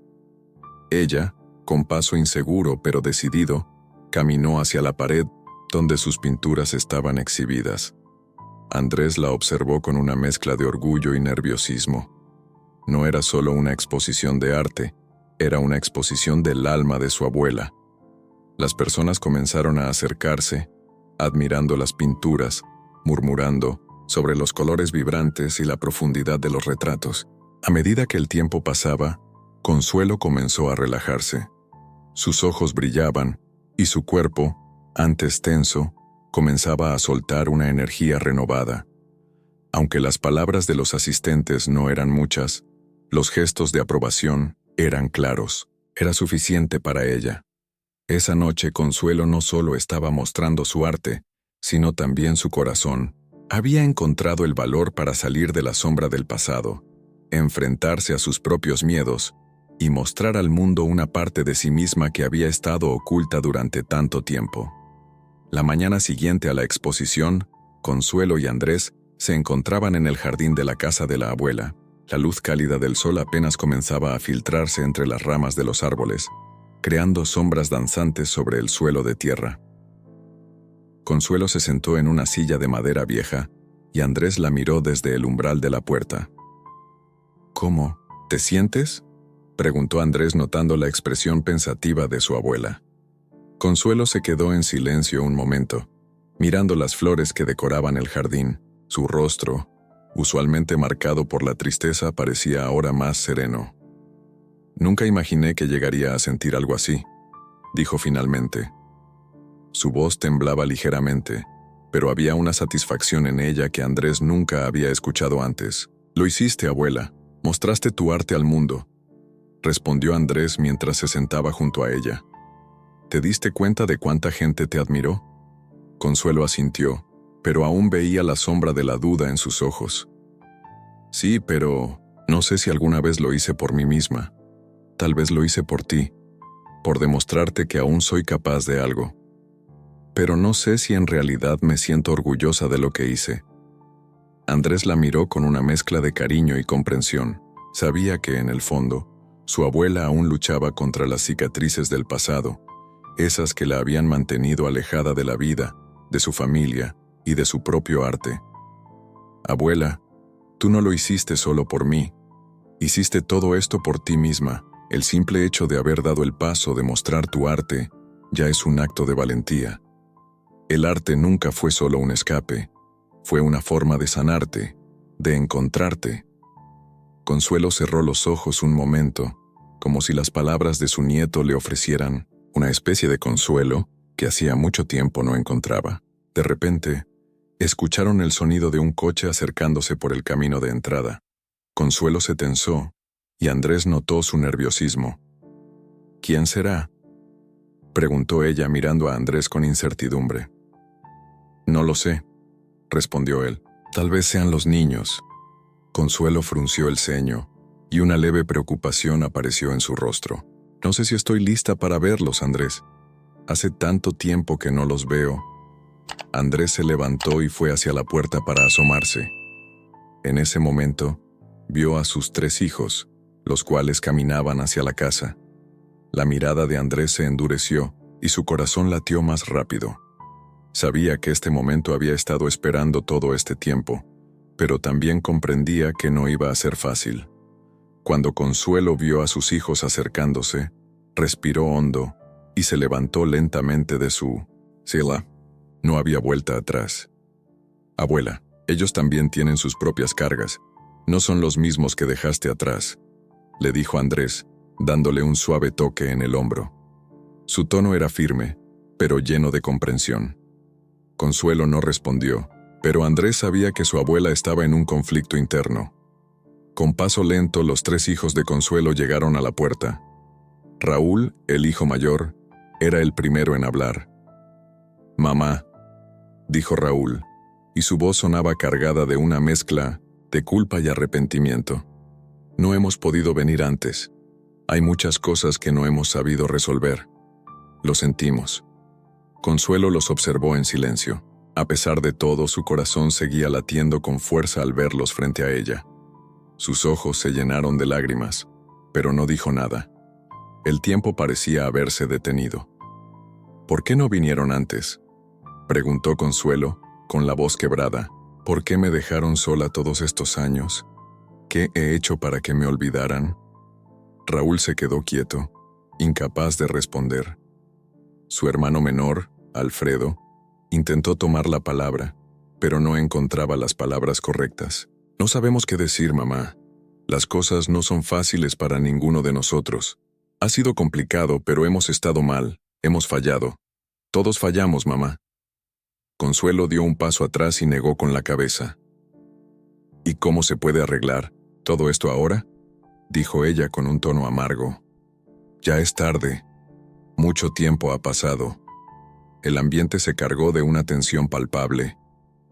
Ella, con paso inseguro pero decidido, caminó hacia la pared donde sus pinturas estaban exhibidas. Andrés la observó con una mezcla de orgullo y nerviosismo. No era solo una exposición de arte, era una exposición del alma de su abuela. Las personas comenzaron a acercarse, admirando las pinturas, murmurando sobre los colores vibrantes y la profundidad de los retratos. A medida que el tiempo pasaba, Consuelo comenzó a relajarse. Sus ojos brillaban y su cuerpo, antes tenso, comenzaba a soltar una energía renovada. Aunque las palabras de los asistentes no eran muchas, los gestos de aprobación eran claros. Era suficiente para ella. Esa noche Consuelo no solo estaba mostrando su arte, sino también su corazón. Había encontrado el valor para salir de la sombra del pasado, enfrentarse a sus propios miedos y mostrar al mundo una parte de sí misma que había estado oculta durante tanto tiempo. La mañana siguiente a la exposición, Consuelo y Andrés se encontraban en el jardín de la casa de la abuela. La luz cálida del sol apenas comenzaba a filtrarse entre las ramas de los árboles, creando sombras danzantes sobre el suelo de tierra. Consuelo se sentó en una silla de madera vieja y Andrés la miró desde el umbral de la puerta. «¿Cómo? ¿Te sientes?», preguntó Andrés notando la expresión pensativa de su abuela. Consuelo se quedó en silencio un momento, mirando las flores que decoraban el jardín. Su rostro, usualmente marcado por la tristeza, parecía ahora más sereno. «Nunca imaginé que llegaría a sentir algo así», dijo finalmente. Su voz temblaba ligeramente, pero había una satisfacción en ella que Andrés nunca había escuchado antes. «Lo hiciste, abuela. Mostraste tu arte al mundo», respondió Andrés mientras se sentaba junto a ella. «¿Te diste cuenta de cuánta gente te admiró?». Consuelo asintió, pero aún veía la sombra de la duda en sus ojos. «Sí, pero no sé si alguna vez lo hice por mí misma. Tal vez lo hice por ti, por demostrarte que aún soy capaz de algo. Pero no sé si en realidad me siento orgullosa de lo que hice». Andrés la miró con una mezcla de cariño y comprensión. Sabía que, en el fondo, su abuela aún luchaba contra las cicatrices del pasado, esas que la habían mantenido alejada de la vida, de su familia y de su propio arte. «Abuela, tú no lo hiciste solo por mí. Hiciste todo esto por ti misma. El simple hecho de haber dado el paso de mostrar tu arte ya es un acto de valentía. El arte nunca fue solo un escape, fue una forma de sanarte, de encontrarte». Consuelo cerró los ojos un momento, como si las palabras de su nieto le ofrecieran una especie de consuelo que hacía mucho tiempo no encontraba. De repente, escucharon el sonido de un coche acercándose por el camino de entrada. Consuelo se tensó y Andrés notó su nerviosismo. «¿Quién será?», preguntó ella mirando a Andrés con incertidumbre. «No lo sé», respondió él. «Tal vez sean los niños». Consuelo frunció el ceño y una leve preocupación apareció en su rostro. «No sé si estoy lista para verlos, Andrés. Hace tanto tiempo que no los veo». Andrés se levantó y fue hacia la puerta para asomarse. En ese momento, vio a sus 3 hijos, los cuales caminaban hacia la casa. La mirada de Andrés se endureció y su corazón latió más rápido. Sabía que este momento había estado esperando todo este tiempo, pero también comprendía que no iba a ser fácil. Cuando Consuelo vio a sus hijos acercándose, respiró hondo y se levantó lentamente de su silla. No había vuelta atrás. «Abuela, ellos también tienen sus propias cargas. No son los mismos que dejaste atrás», le dijo Andrés, dándole un suave toque en el hombro. Su tono era firme, pero lleno de comprensión. Consuelo no respondió, pero Andrés sabía que su abuela estaba en un conflicto interno. Con paso lento, los 3 hijos de Consuelo llegaron a la puerta. Raúl, el hijo mayor, era el primero en hablar. «Mamá», dijo Raúl, y su voz sonaba cargada de una mezcla de culpa y arrepentimiento. «No hemos podido venir antes. Hay muchas cosas que no hemos sabido resolver. Lo sentimos». Consuelo los observó en silencio. A pesar de todo, su corazón seguía latiendo con fuerza al verlos frente a ella. Sus ojos se llenaron de lágrimas, pero no dijo nada. El tiempo parecía haberse detenido. «¿Por qué no vinieron antes?», preguntó Consuelo, con la voz quebrada. ¿Por qué me dejaron sola todos estos años? ¿Qué he hecho para que me olvidaran? Raúl se quedó quieto, incapaz de responder. Su hermano menor, Alfredo, intentó tomar la palabra, pero no encontraba las palabras correctas. No sabemos qué decir, mamá. Las cosas no son fáciles para ninguno de nosotros. Ha sido complicado, pero hemos estado mal, hemos fallado. Todos fallamos, mamá. Consuelo dio un paso atrás y negó con la cabeza. ¿Y cómo se puede arreglar todo esto ahora?, dijo ella con un tono amargo. Ya es tarde. Mucho tiempo ha pasado. El ambiente se cargó de una tensión palpable.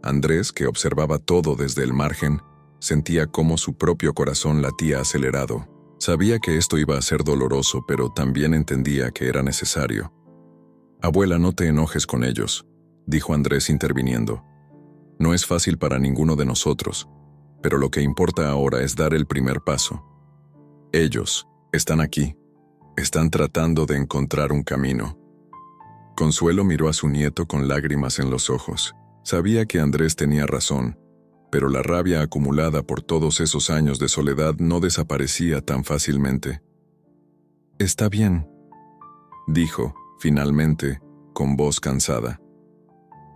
Andrés, que observaba todo desde el margen, sentía cómo su propio corazón latía acelerado. Sabía que esto iba a ser doloroso, pero también entendía que era necesario. Abuela, no te enojes con ellos, dijo Andrés interviniendo. No es fácil para ninguno de nosotros, pero lo que importa ahora es dar el primer paso. Ellos están aquí, están tratando de encontrar un camino. Consuelo miró a su nieto con lágrimas en los ojos. Sabía que Andrés tenía razón, pero la rabia acumulada por todos esos años de soledad no desaparecía tan fácilmente. Está bien, dijo, finalmente, con voz cansada.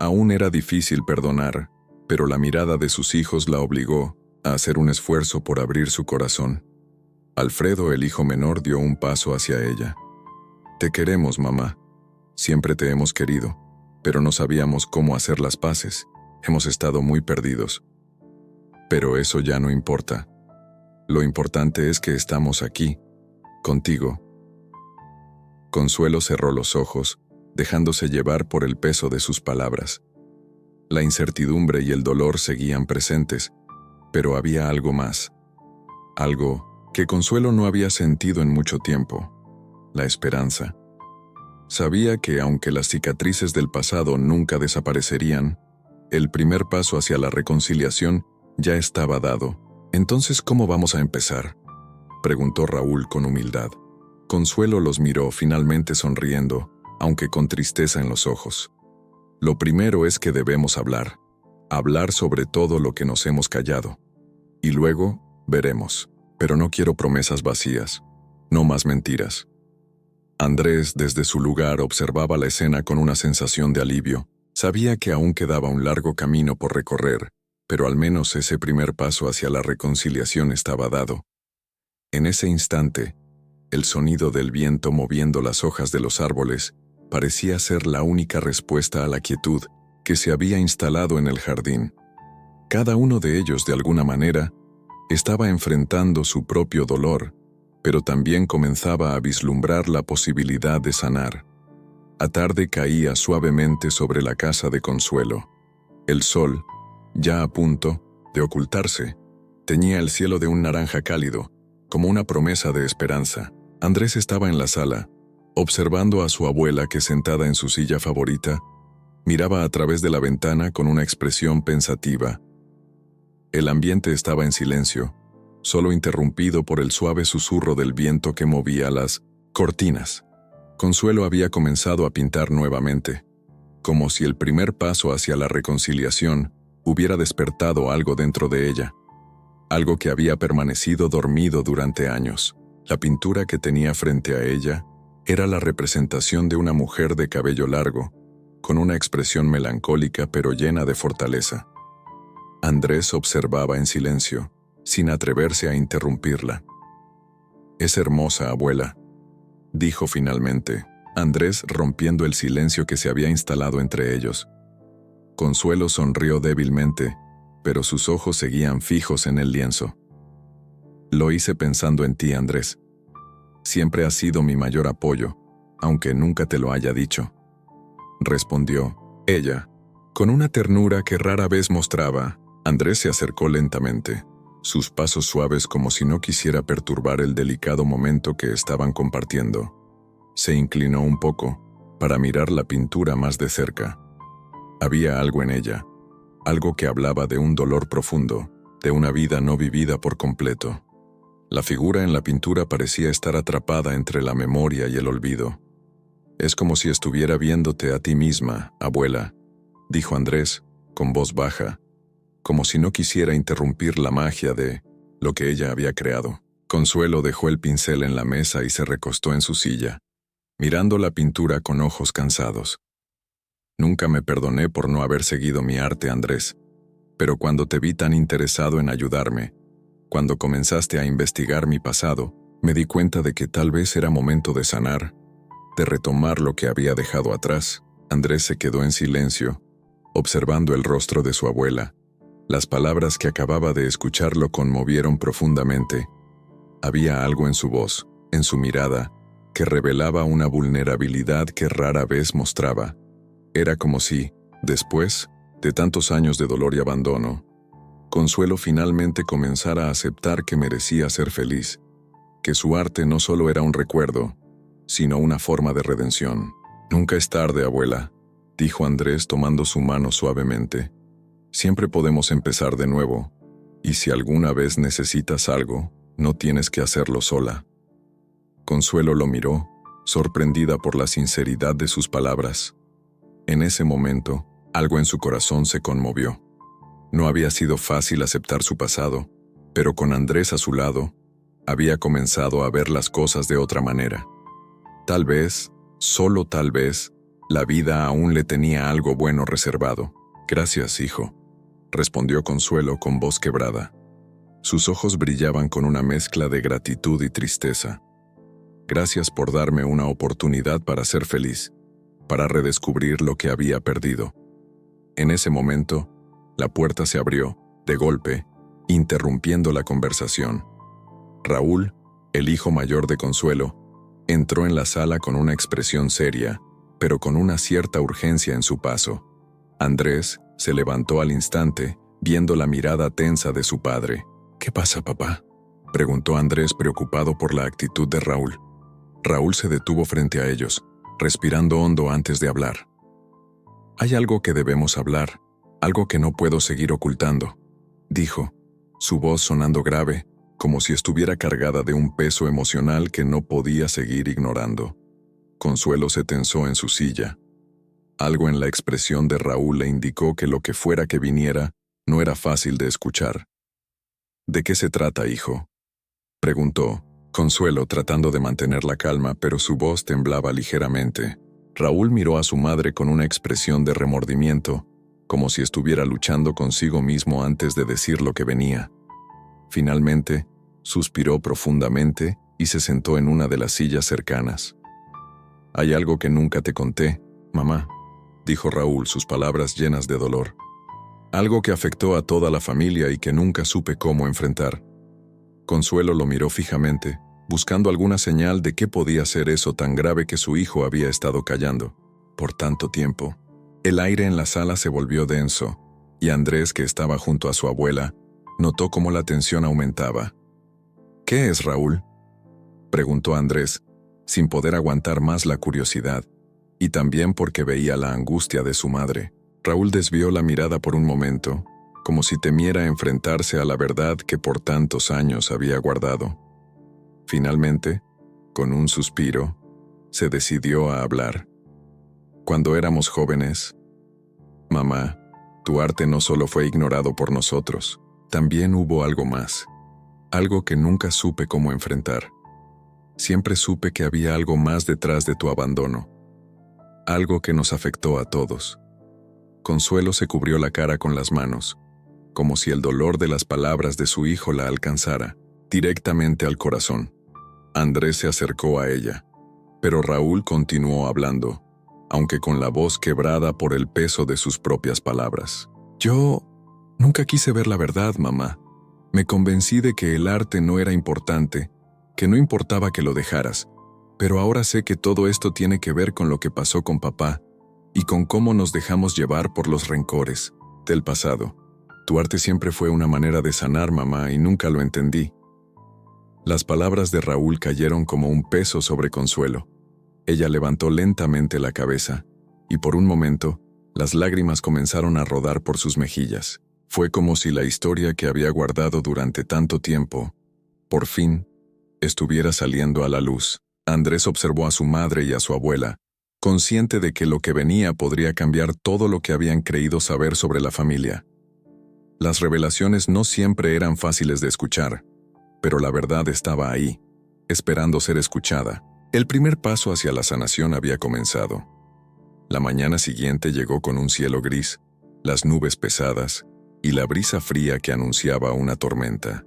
Aún era difícil perdonar, pero la mirada de sus hijos la obligó a hacer un esfuerzo por abrir su corazón. Alfredo, el hijo menor, dio un paso hacia ella. Te queremos, mamá. Siempre te hemos querido, pero no sabíamos cómo hacer las paces. Hemos estado muy perdidos. Pero eso ya no importa. Lo importante es que estamos aquí, contigo. Consuelo cerró los ojos, dejándose llevar por el peso de sus palabras. La incertidumbre y el dolor seguían presentes, pero había algo más. Algo que Consuelo no había sentido en mucho tiempo: la esperanza. Sabía que aunque las cicatrices del pasado nunca desaparecerían, el primer paso hacia la reconciliación ya estaba dado. «Entonces, ¿cómo vamos a empezar?», preguntó Raúl con humildad. Consuelo los miró, finalmente sonriendo, aunque con tristeza en los ojos. Lo primero es que debemos hablar sobre todo lo que nos hemos callado. Y luego, veremos. Pero no quiero promesas vacías, no más mentiras. Andrés, desde su lugar, observaba la escena con una sensación de alivio. Sabía que aún quedaba un largo camino por recorrer, pero al menos ese primer paso hacia la reconciliación estaba dado. En ese instante, el sonido del viento moviendo las hojas de los árboles parecía ser la única respuesta a la quietud que se había instalado en el jardín. Cada uno de ellos, de alguna manera, estaba enfrentando su propio dolor, pero también comenzaba a vislumbrar la posibilidad de sanar. La tarde caía suavemente sobre la casa de Consuelo. El sol, ya a punto de ocultarse, teñía el cielo de un naranja cálido, como una promesa de esperanza. Andrés estaba en la sala, observando a su abuela que, sentada en su silla favorita, miraba a través de la ventana con una expresión pensativa. El ambiente estaba en silencio, solo interrumpido por el suave susurro del viento que movía las cortinas. Consuelo había comenzado a pintar nuevamente, como si el primer paso hacia la reconciliación hubiera despertado algo dentro de ella, algo que había permanecido dormido durante años. La pintura que tenía frente a ella era la representación de una mujer de cabello largo, con una expresión melancólica pero llena de fortaleza. Andrés observaba en silencio, sin atreverse a interrumpirla. «Es hermosa, abuela», dijo finalmente, Andrés rompiendo el silencio que se había instalado entre ellos. Consuelo sonrió débilmente, pero sus ojos seguían fijos en el lienzo. «Lo hice pensando en ti, Andrés. Siempre has sido mi mayor apoyo, aunque nunca te lo haya dicho», respondió ella, con una ternura que rara vez mostraba. Andrés se acercó lentamente, sus pasos suaves como si no quisiera perturbar el delicado momento que estaban compartiendo. Se inclinó un poco, para mirar la pintura más de cerca. Había algo en ella, algo que hablaba de un dolor profundo, de una vida no vivida por completo. La figura en la pintura parecía estar atrapada entre la memoria y el olvido. «Es como si estuviera viéndote a ti misma, abuela», dijo Andrés, con voz baja, como si no quisiera interrumpir la magia de lo que ella había creado. Consuelo dejó el pincel en la mesa y se recostó en su silla, mirando la pintura con ojos cansados. Nunca me perdoné por no haber seguido mi arte, Andrés, pero cuando te vi tan interesado en ayudarme, cuando comenzaste a investigar mi pasado, me di cuenta de que tal vez era momento de sanar, de retomar lo que había dejado atrás. Andrés se quedó en silencio, observando el rostro de su abuela. Las palabras que acababa de escuchar lo conmovieron profundamente. Había algo en su voz, en su mirada, que revelaba una vulnerabilidad que rara vez mostraba. Era como si, después de tantos años de dolor y abandono, Consuelo finalmente comenzara a aceptar que merecía ser feliz, que su arte no solo era un recuerdo, sino una forma de redención. «Nunca es tarde, abuela», dijo Andrés tomando su mano suavemente. «Siempre podemos empezar de nuevo, y si alguna vez necesitas algo, no tienes que hacerlo sola». Consuelo lo miró, sorprendida por la sinceridad de sus palabras. En ese momento, algo en su corazón se conmovió. No había sido fácil aceptar su pasado, pero con Andrés a su lado, había comenzado a ver las cosas de otra manera. Tal vez, solo tal vez, la vida aún le tenía algo bueno reservado. «Gracias, hijo», respondió Consuelo con voz quebrada. Sus ojos brillaban con una mezcla de gratitud y tristeza. «Gracias por darme una oportunidad para ser feliz, para redescubrir lo que había perdido». En ese momento, la puerta se abrió, de golpe, interrumpiendo la conversación. Raúl, el hijo mayor de Consuelo, entró en la sala con una expresión seria, pero con una cierta urgencia en su paso. Andrés se levantó al instante, viendo la mirada tensa de su padre. «¿Qué pasa, papá?», preguntó Andrés preocupado por la actitud de Raúl. Raúl se detuvo frente a ellos, respirando hondo antes de hablar. «Hay algo que debemos hablar, algo que no puedo seguir ocultando», dijo, su voz sonando grave, como si estuviera cargada de un peso emocional que no podía seguir ignorando. Consuelo se tensó en su silla. Algo en la expresión de Raúl le indicó que lo que fuera que viniera no era fácil de escuchar. «¿De qué se trata, hijo?», preguntó Consuelo, tratando de mantener la calma, pero su voz temblaba ligeramente. Raúl miró a su madre con una expresión de remordimiento, como si estuviera luchando consigo mismo antes de decir lo que venía. Finalmente, suspiró profundamente y se sentó en una de las sillas cercanas. «Hay algo que nunca te conté, mamá», dijo Raúl, sus palabras llenas de dolor. «Algo que afectó a toda la familia y que nunca supe cómo enfrentar». Consuelo lo miró fijamente, buscando alguna señal de qué podía ser eso tan grave que su hijo había estado callando por tanto tiempo. El aire en la sala se volvió denso, y Andrés, que estaba junto a su abuela, notó cómo la tensión aumentaba. «¿Qué es, Raúl?», preguntó Andrés, sin poder aguantar más la curiosidad, y también porque veía la angustia de su madre. Raúl desvió la mirada por un momento, como si temiera enfrentarse a la verdad que por tantos años había guardado. Finalmente, con un suspiro, se decidió a hablar. «Cuando éramos jóvenes, mamá, tu arte no solo fue ignorado por nosotros, también hubo algo más, algo que nunca supe cómo enfrentar. Siempre supe que había algo más detrás de tu abandono, algo que nos afectó a todos». Consuelo se cubrió la cara con las manos, como si el dolor de las palabras de su hijo la alcanzara, directamente al corazón. Andrés se acercó a ella, pero Raúl continuó hablando, aunque con la voz quebrada por el peso de sus propias palabras. «Yo nunca quise ver la verdad, mamá. Me convencí de que el arte no era importante, que no importaba que lo dejaras, pero ahora sé que todo esto tiene que ver con lo que pasó con papá y con cómo nos dejamos llevar por los rencores del pasado. Tu arte siempre fue una manera de sanar, mamá, y nunca lo entendí». Las palabras de Raúl cayeron como un peso sobre Consuelo. Ella levantó lentamente la cabeza, y por un momento, las lágrimas comenzaron a rodar por sus mejillas. Fue como si la historia que había guardado durante tanto tiempo, por fin, estuviera saliendo a la luz. Andrés observó a su madre y a su abuela, consciente de que lo que venía podría cambiar todo lo que habían creído saber sobre la familia. Las revelaciones no siempre eran fáciles de escuchar, pero la verdad estaba ahí, esperando ser escuchada. El primer paso hacia la sanación había comenzado. La mañana siguiente llegó con un cielo gris, las nubes pesadas y la brisa fría que anunciaba una tormenta.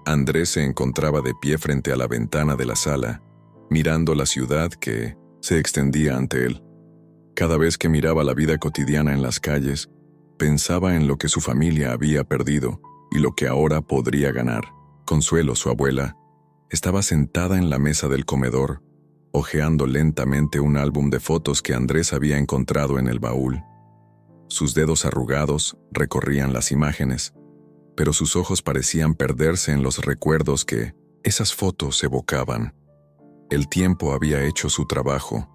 Andrés se encontraba de pie frente a la ventana de la sala, mirando la ciudad que se extendía ante él. Cada vez que miraba la vida cotidiana en las calles, pensaba en lo que su familia había perdido y lo que ahora podría ganar. Consuelo, su abuela, estaba sentada en la mesa del comedor, hojeando lentamente un álbum de fotos que Andrés había encontrado en el baúl. Sus dedos arrugados recorrían las imágenes, pero sus ojos parecían perderse en los recuerdos que esas fotos evocaban. El tiempo había hecho su trabajo,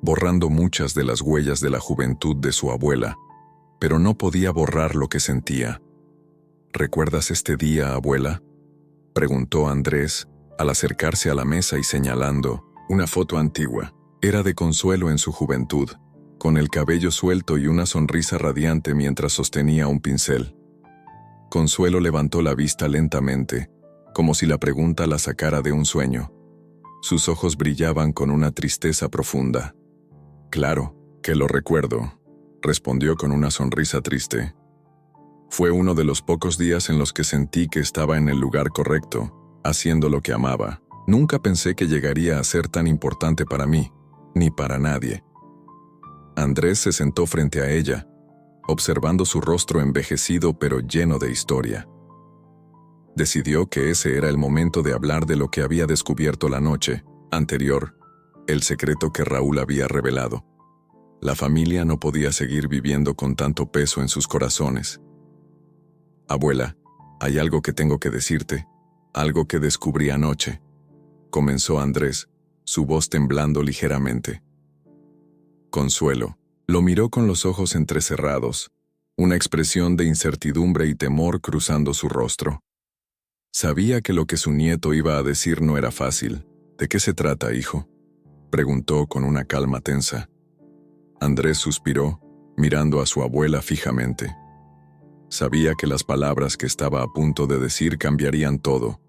borrando muchas de las huellas de la juventud de su abuela, pero no podía borrar lo que sentía. ¿Recuerdas este día, abuela?, preguntó Andrés al acercarse a la mesa y señalando una foto antigua. Era de Consuelo en su juventud, con el cabello suelto y una sonrisa radiante mientras sostenía un pincel. Consuelo levantó la vista lentamente, como si la pregunta la sacara de un sueño. Sus ojos brillaban con una tristeza profunda. «Claro, que lo recuerdo», respondió con una sonrisa triste. «Fue uno de los pocos días en los que sentí que estaba en el lugar correcto, haciendo lo que amaba. Nunca pensé que llegaría a ser tan importante para mí, ni para nadie». Andrés se sentó frente a ella, observando su rostro envejecido pero lleno de historia. Decidió que ese era el momento de hablar de lo que había descubierto la noche anterior, el secreto que Raúl había revelado. La familia no podía seguir viviendo con tanto peso en sus corazones. «Abuela, hay algo que tengo que decirte, algo que descubrí anoche», comenzó Andrés, su voz temblando ligeramente. Consuelo lo miró con los ojos entrecerrados, una expresión de incertidumbre y temor cruzando su rostro. Sabía que lo que su nieto iba a decir no era fácil. «¿De qué se trata, hijo?», preguntó con una calma tensa. Andrés suspiró, mirando a su abuela fijamente. Sabía que las palabras que estaba a punto de decir cambiarían todo,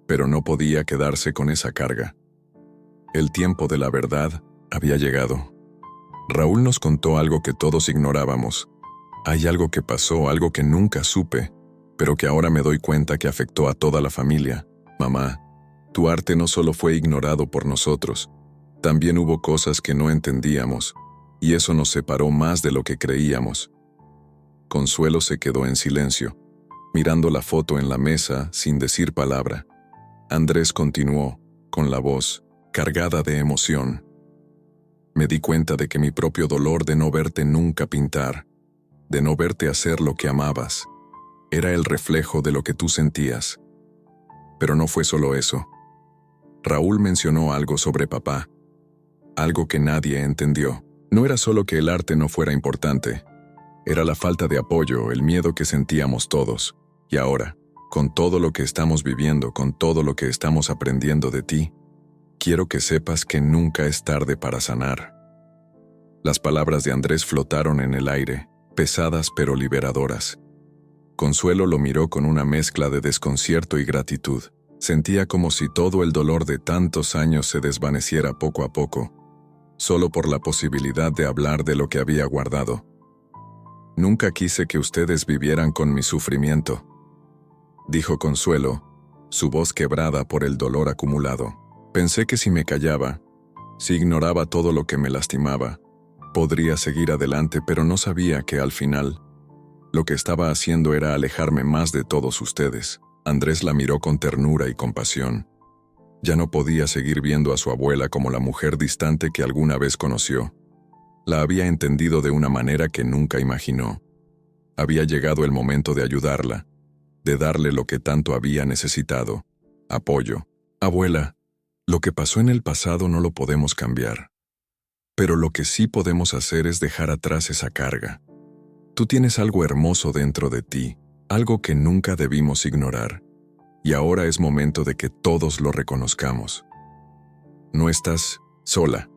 pero no podía quedarse con esa carga. El tiempo de la verdad había llegado. Raúl nos contó algo que todos ignorábamos. Hay algo que pasó, algo que nunca supe, pero que ahora me doy cuenta que afectó a toda la familia. Mamá, tu arte no solo fue ignorado por nosotros, también hubo cosas que no entendíamos, y eso nos separó más de lo que creíamos. Consuelo se quedó en silencio, mirando la foto en la mesa sin decir palabra. Andrés continuó, con la voz cargada de emoción. Me di cuenta de que mi propio dolor de no verte nunca pintar, de no verte hacer lo que amabas, era el reflejo de lo que tú sentías. Pero no fue solo eso. Raúl mencionó algo sobre papá, algo que nadie entendió. No era solo que el arte no fuera importante, era la falta de apoyo, el miedo que sentíamos todos. Y ahora, con todo lo que estamos viviendo, con todo lo que estamos aprendiendo de ti, quiero que sepas que nunca es tarde para sanar. Las palabras de Andrés flotaron en el aire, pesadas pero liberadoras. Consuelo lo miró con una mezcla de desconcierto y gratitud. Sentía como si todo el dolor de tantos años se desvaneciera poco a poco, solo por la posibilidad de hablar de lo que había guardado. Nunca quise que ustedes vivieran con mi sufrimiento, dijo Consuelo, su voz quebrada por el dolor acumulado. Pensé que si me callaba, si ignoraba todo lo que me lastimaba, podría seguir adelante, pero no sabía que al final, lo que estaba haciendo era alejarme más de todos ustedes. Andrés la miró con ternura y compasión. Ya no podía seguir viendo a su abuela como la mujer distante que alguna vez conoció. La había entendido de una manera que nunca imaginó. Había llegado el momento de ayudarla, de darle lo que tanto había necesitado: apoyo. Abuela, lo que pasó en el pasado no lo podemos cambiar. Pero lo que sí podemos hacer es dejar atrás esa carga. Tú tienes algo hermoso dentro de ti, algo que nunca debimos ignorar. Y ahora es momento de que todos lo reconozcamos. No estás sola.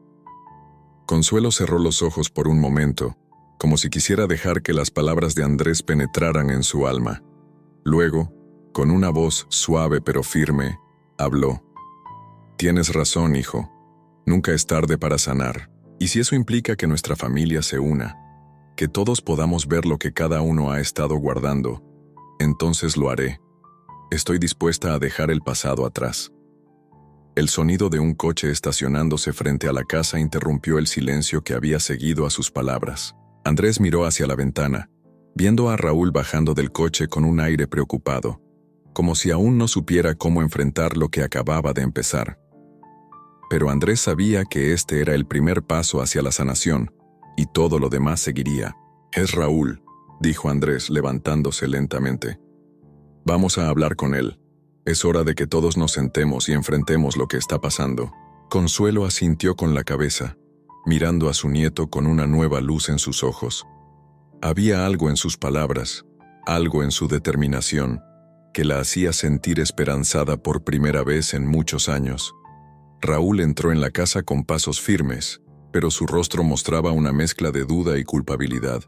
Consuelo cerró los ojos por un momento, como si quisiera dejar que las palabras de Andrés penetraran en su alma. Luego, con una voz suave pero firme, habló. Tienes razón, hijo. Nunca es tarde para sanar. Y si eso implica que nuestra familia se una, que todos podamos ver lo que cada uno ha estado guardando, entonces lo haré. Estoy dispuesta a dejar el pasado atrás. El sonido de un coche estacionándose frente a la casa interrumpió el silencio que había seguido a sus palabras. Andrés miró hacia la ventana, viendo a Raúl bajando del coche con un aire preocupado, como si aún no supiera cómo enfrentar lo que acababa de empezar. Pero Andrés sabía que este era el primer paso hacia la sanación, y todo lo demás seguiría. Es Raúl, dijo Andrés levantándose lentamente. Vamos a hablar con él. Es hora de que todos nos sentemos y enfrentemos lo que está pasando. Consuelo asintió con la cabeza, mirando a su nieto con una nueva luz en sus ojos. Había algo en sus palabras, algo en su determinación, que la hacía sentir esperanzada por primera vez en muchos años. Raúl entró en la casa con pasos firmes, pero su rostro mostraba una mezcla de duda y culpabilidad.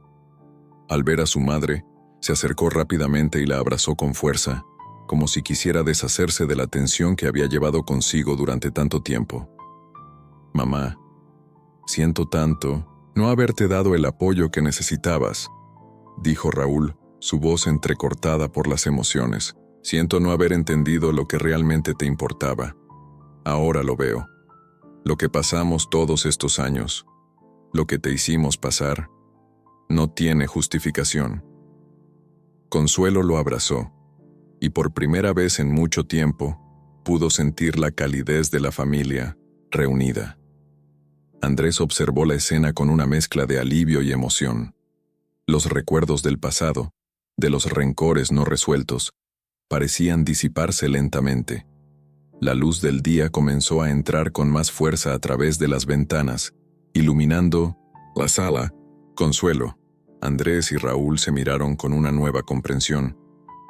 Al ver a su madre, se acercó rápidamente y la abrazó con fuerza, como si quisiera deshacerse de la tensión que había llevado consigo durante tanto tiempo. Mamá, siento tanto no haberte dado el apoyo que necesitabas, dijo Raúl, su voz entrecortada por las emociones. Siento no haber entendido lo que realmente te importaba. Ahora lo veo. Lo que pasamos todos estos años, lo que te hicimos pasar, no tiene justificación. Consuelo lo abrazó, y por primera vez en mucho tiempo, pudo sentir la calidez de la familia reunida. Andrés observó la escena con una mezcla de alivio y emoción. Los recuerdos del pasado, de los rencores no resueltos, parecían disiparse lentamente. La luz del día comenzó a entrar con más fuerza a través de las ventanas, iluminando la sala. Consuelo, Andrés y Raúl se miraron con una nueva comprensión,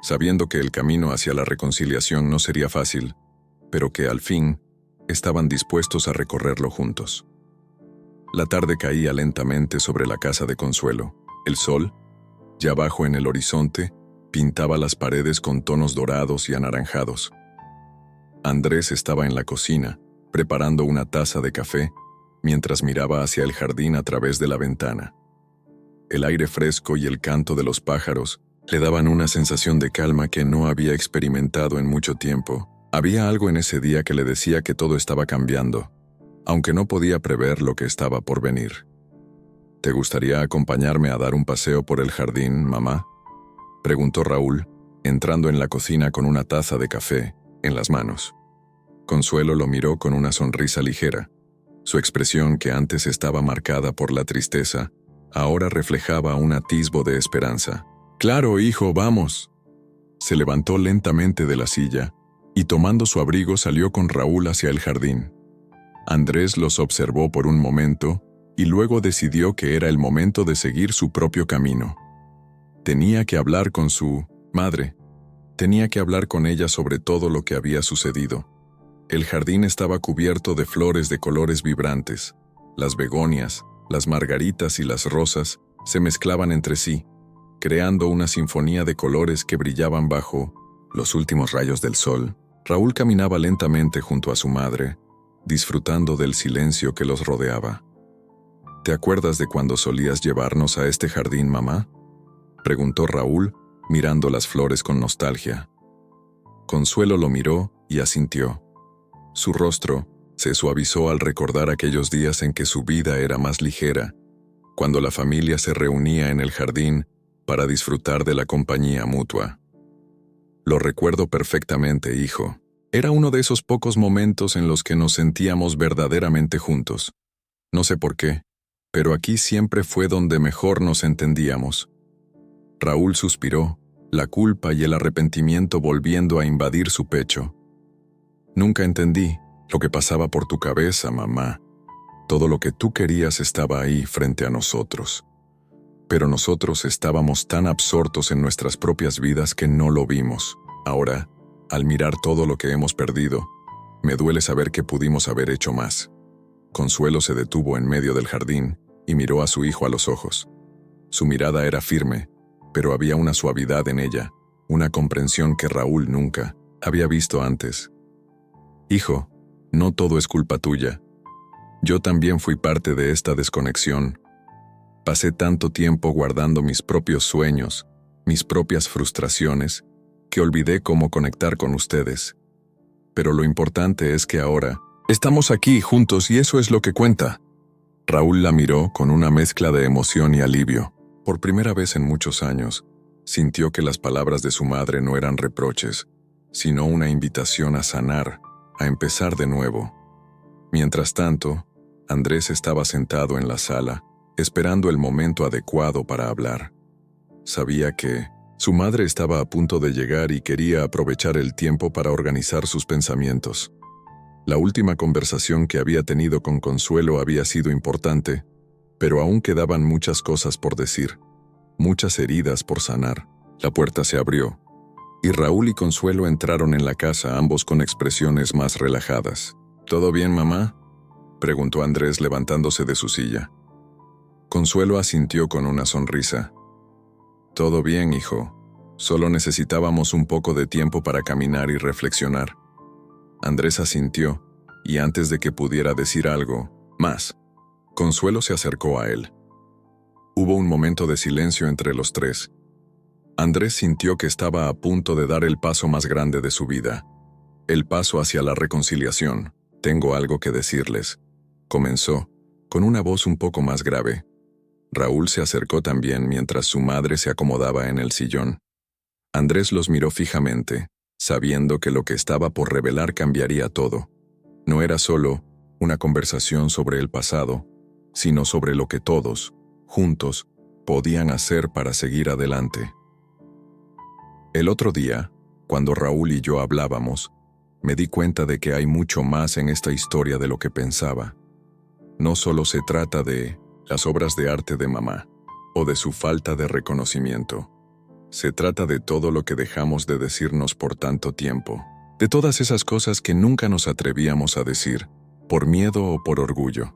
sabiendo que el camino hacia la reconciliación no sería fácil, pero que al fin estaban dispuestos a recorrerlo juntos. La tarde caía lentamente sobre la casa de Consuelo. El sol, ya bajo en el horizonte, pintaba las paredes con tonos dorados y anaranjados. Andrés estaba en la cocina, preparando una taza de café, mientras miraba hacia el jardín a través de la ventana. El aire fresco y el canto de los pájaros le daban una sensación de calma que no había experimentado en mucho tiempo. Había algo en ese día que le decía que todo estaba cambiando, aunque no podía prever lo que estaba por venir. ¿Te gustaría acompañarme a dar un paseo por el jardín, mamá?, preguntó Raúl, entrando en la cocina con una taza de café en las manos. Consuelo lo miró con una sonrisa ligera. Su expresión, que antes estaba marcada por la tristeza, ahora reflejaba un atisbo de esperanza. «Claro, hijo, vamos». Se levantó lentamente de la silla y, tomando su abrigo, salió con Raúl hacia el jardín. Andrés los observó por un momento y luego decidió que era el momento de seguir su propio camino. Tenía que hablar con su madre. Tenía que hablar con ella sobre todo lo que había sucedido. El jardín estaba cubierto de flores de colores vibrantes. Las begonias, las margaritas y las rosas se mezclaban entre sí, creando una sinfonía de colores que brillaban bajo los últimos rayos del sol. Raúl caminaba lentamente junto a su madre, disfrutando del silencio que los rodeaba. ¿Te acuerdas de cuando solías llevarnos a este jardín, mamá?, preguntó Raúl, mirando las flores con nostalgia. Consuelo lo miró y asintió. Su rostro se suavizó al recordar aquellos días en que su vida era más ligera, cuando la familia se reunía en el jardín para disfrutar de la compañía mutua. Lo recuerdo perfectamente, hijo. Era uno de esos pocos momentos en los que nos sentíamos verdaderamente juntos. No sé por qué, pero aquí siempre fue donde mejor nos entendíamos. Raúl suspiró, la culpa y el arrepentimiento volviendo a invadir su pecho. Nunca entendí lo que pasaba por tu cabeza, mamá. Todo lo que tú querías estaba ahí frente a nosotros. Pero nosotros estábamos tan absortos en nuestras propias vidas que no lo vimos. Ahora, al mirar todo lo que hemos perdido, me duele saber que pudimos haber hecho más. Consuelo se detuvo en medio del jardín y miró a su hijo a los ojos. Su mirada era firme, pero había una suavidad en ella, una comprensión que Raúl nunca había visto antes. Hijo, no todo es culpa tuya. Yo también fui parte de esta desconexión. Pasé tanto tiempo guardando mis propios sueños, mis propias frustraciones, que olvidé cómo conectar con ustedes. Pero lo importante es que ahora estamos aquí juntos y eso es lo que cuenta. Raúl la miró con una mezcla de emoción y alivio. Por primera vez en muchos años, sintió que las palabras de su madre no eran reproches, sino una invitación a sanar, a empezar de nuevo. Mientras tanto, Andrés estaba sentado en la sala, esperando el momento adecuado para hablar. Sabía que su madre estaba a punto de llegar y quería aprovechar el tiempo para organizar sus pensamientos. La última conversación que había tenido con Consuelo había sido importante, pero aún quedaban muchas cosas por decir, muchas heridas por sanar. La puerta se abrió, y Raúl y Consuelo entraron en la casa, ambos con expresiones más relajadas. ¿Todo bien, mamá?, preguntó Andrés levantándose de su silla. Consuelo asintió con una sonrisa. Todo bien, hijo. Solo necesitábamos un poco de tiempo para caminar y reflexionar. Andrés asintió, y antes de que pudiera decir algo más, Consuelo se acercó a él. Hubo un momento de silencio entre los tres. Andrés sintió que estaba a punto de dar el paso más grande de su vida. El paso hacia la reconciliación. Tengo algo que decirles, comenzó, con una voz un poco más grave. Raúl se acercó también mientras su madre se acomodaba en el sillón. Andrés los miró fijamente, sabiendo que lo que estaba por revelar cambiaría todo. No era solo una conversación sobre el pasado, sino sobre lo que todos, juntos, podían hacer para seguir adelante. El otro día, cuando Raúl y yo hablábamos, me di cuenta de que hay mucho más en esta historia de lo que pensaba. No solo se trata de las obras de arte de mamá, o de su falta de reconocimiento. Se trata de todo lo que dejamos de decirnos por tanto tiempo, de todas esas cosas que nunca nos atrevíamos a decir, por miedo o por orgullo.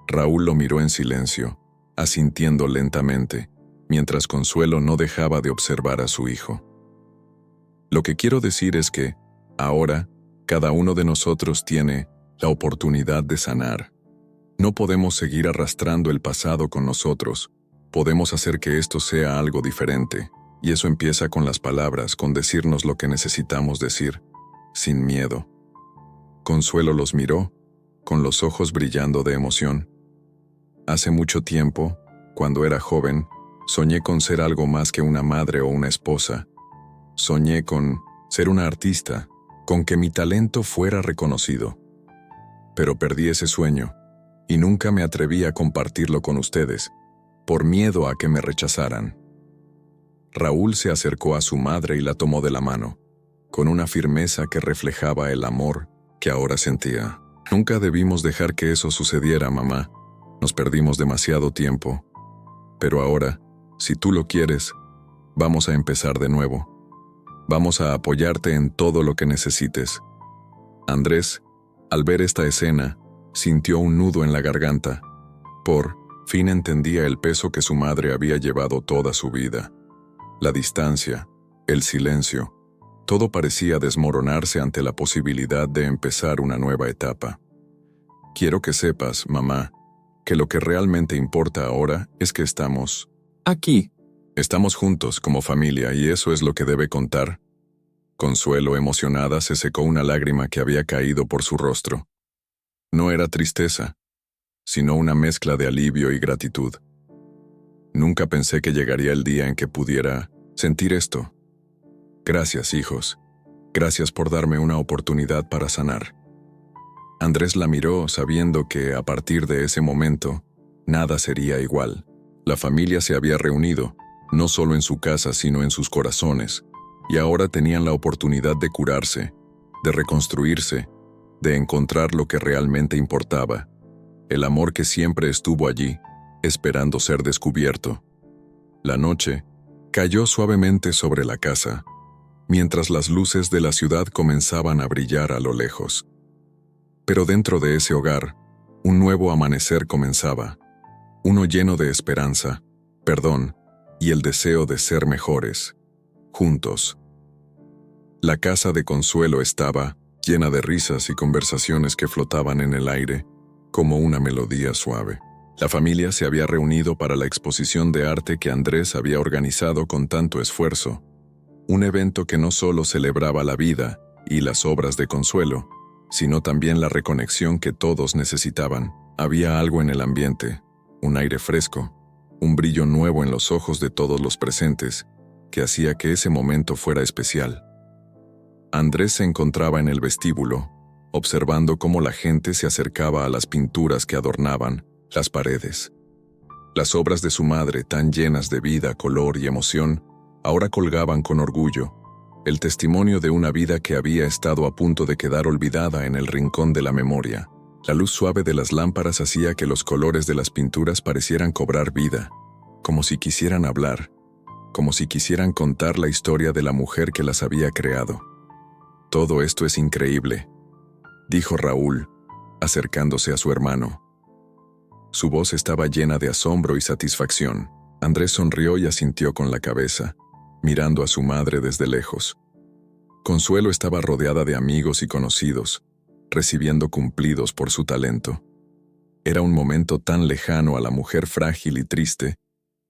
Raúl lo miró en silencio, asintiendo lentamente, mientras Consuelo no dejaba de observar a su hijo. Lo que quiero decir es que, ahora, cada uno de nosotros tiene la oportunidad de sanar. No podemos seguir arrastrando el pasado con nosotros. Podemos hacer que esto sea algo diferente, y eso empieza con las palabras, con decirnos lo que necesitamos decir, sin miedo. Consuelo los miró, con los ojos brillando de emoción. Hace mucho tiempo, cuando era joven, soñé con ser algo más que una madre o una esposa. Soñé con ser una artista, con que mi talento fuera reconocido. Pero perdí ese sueño, y nunca me atreví a compartirlo con ustedes, por miedo a que me rechazaran. Raúl se acercó a su madre y la tomó de la mano, con una firmeza que reflejaba el amor que ahora sentía. Nunca debimos dejar que eso sucediera, mamá. Nos perdimos demasiado tiempo. Pero ahora, si tú lo quieres, vamos a empezar de nuevo. Vamos a apoyarte en todo lo que necesites. Andrés, al ver esta escena, sintió un nudo en la garganta. Por fin entendía el peso que su madre había llevado toda su vida. La distancia, el silencio, todo parecía desmoronarse ante la posibilidad de empezar una nueva etapa. Quiero que sepas, mamá, que lo que realmente importa ahora es que estamos aquí. Estamos juntos como familia y eso es lo que debe contar. Consuelo, emocionada, se secó una lágrima que había caído por su rostro. No era tristeza, sino una mezcla de alivio y gratitud. Nunca pensé que llegaría el día en que pudiera sentir esto. Gracias, hijos. Gracias por darme una oportunidad para sanar. Andrés la miró sabiendo que, a partir de ese momento, nada sería igual. La familia se había reunido, no solo en su casa, sino en sus corazones, y ahora tenían la oportunidad de curarse, de reconstruirse, de encontrar lo que realmente importaba, el amor que siempre estuvo allí, esperando ser descubierto. La noche cayó suavemente sobre la casa, mientras las luces de la ciudad comenzaban a brillar a lo lejos. Pero dentro de ese hogar, un nuevo amanecer comenzaba, uno lleno de esperanza, perdón y el deseo de ser mejores, juntos. La casa de Consuelo estaba llena de risas y conversaciones que flotaban en el aire como una melodía suave. La familia se había reunido para la exposición de arte que Andrés había organizado con tanto esfuerzo, un evento que no solo celebraba la vida y las obras de Consuelo, sino también la reconexión que todos necesitaban. Había algo en el ambiente, un aire fresco, un brillo nuevo en los ojos de todos los presentes, que hacía que ese momento fuera especial. Andrés se encontraba en el vestíbulo, observando cómo la gente se acercaba a las pinturas que adornaban las paredes. Las obras de su madre, tan llenas de vida, color y emoción, ahora colgaban con orgullo, el testimonio de una vida que había estado a punto de quedar olvidada en el rincón de la memoria. La luz suave de las lámparas hacía que los colores de las pinturas parecieran cobrar vida, como si quisieran hablar, como si quisieran contar la historia de la mujer que las había creado. «Todo esto es increíble», dijo Raúl, acercándose a su hermano. Su voz estaba llena de asombro y satisfacción. Andrés sonrió y asintió con la cabeza, mirando a su madre desde lejos. Consuelo estaba rodeada de amigos y conocidos, recibiendo cumplidos por su talento. Era un momento tan lejano a la mujer frágil y triste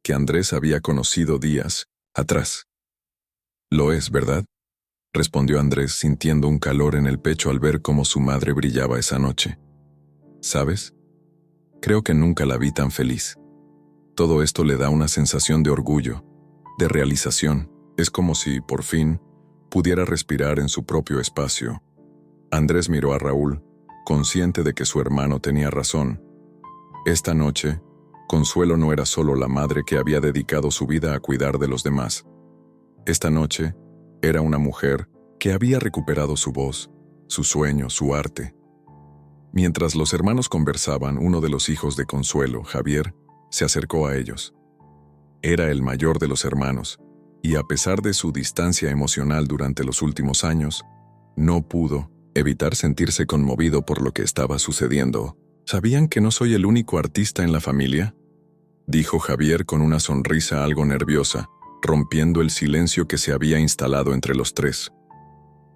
que Andrés había conocido días atrás. «Lo es, ¿verdad?», respondió Andrés sintiendo un calor en el pecho al ver cómo su madre brillaba esa noche. «¿Sabes? Creo que nunca la vi tan feliz. Todo esto le da una sensación de orgullo, de realización. Es como si, por fin, pudiera respirar en su propio espacio». Andrés miró a Raúl, consciente de que su hermano tenía razón. Esta noche, Consuelo no era solo la madre que había dedicado su vida a cuidar de los demás. Esta noche, era una mujer que había recuperado su voz, su sueño, su arte. Mientras los hermanos conversaban, uno de los hijos de Consuelo, Javier, se acercó a ellos. Era el mayor de los hermanos, y a pesar de su distancia emocional durante los últimos años, no pudo evitar sentirse conmovido por lo que estaba sucediendo. «¿Sabían que no soy el único artista en la familia?», dijo Javier con una sonrisa algo nerviosa, rompiendo el silencio que se había instalado entre los tres.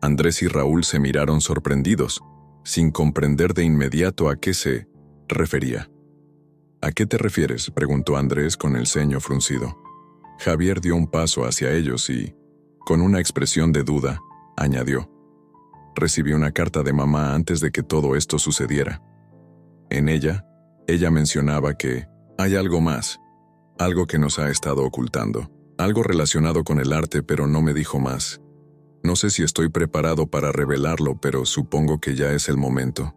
Andrés y Raúl se miraron sorprendidos, sin comprender de inmediato a qué se refería. «¿A qué te refieres?», preguntó Andrés con el ceño fruncido. Javier dio un paso hacia ellos y, con una expresión de duda, añadió: «Recibí una carta de mamá antes de que todo esto sucediera. En ella mencionaba que hay algo más, algo que nos ha estado ocultando, algo relacionado con el arte, pero no me dijo más. No sé si estoy preparado para revelarlo, pero supongo que ya es el momento».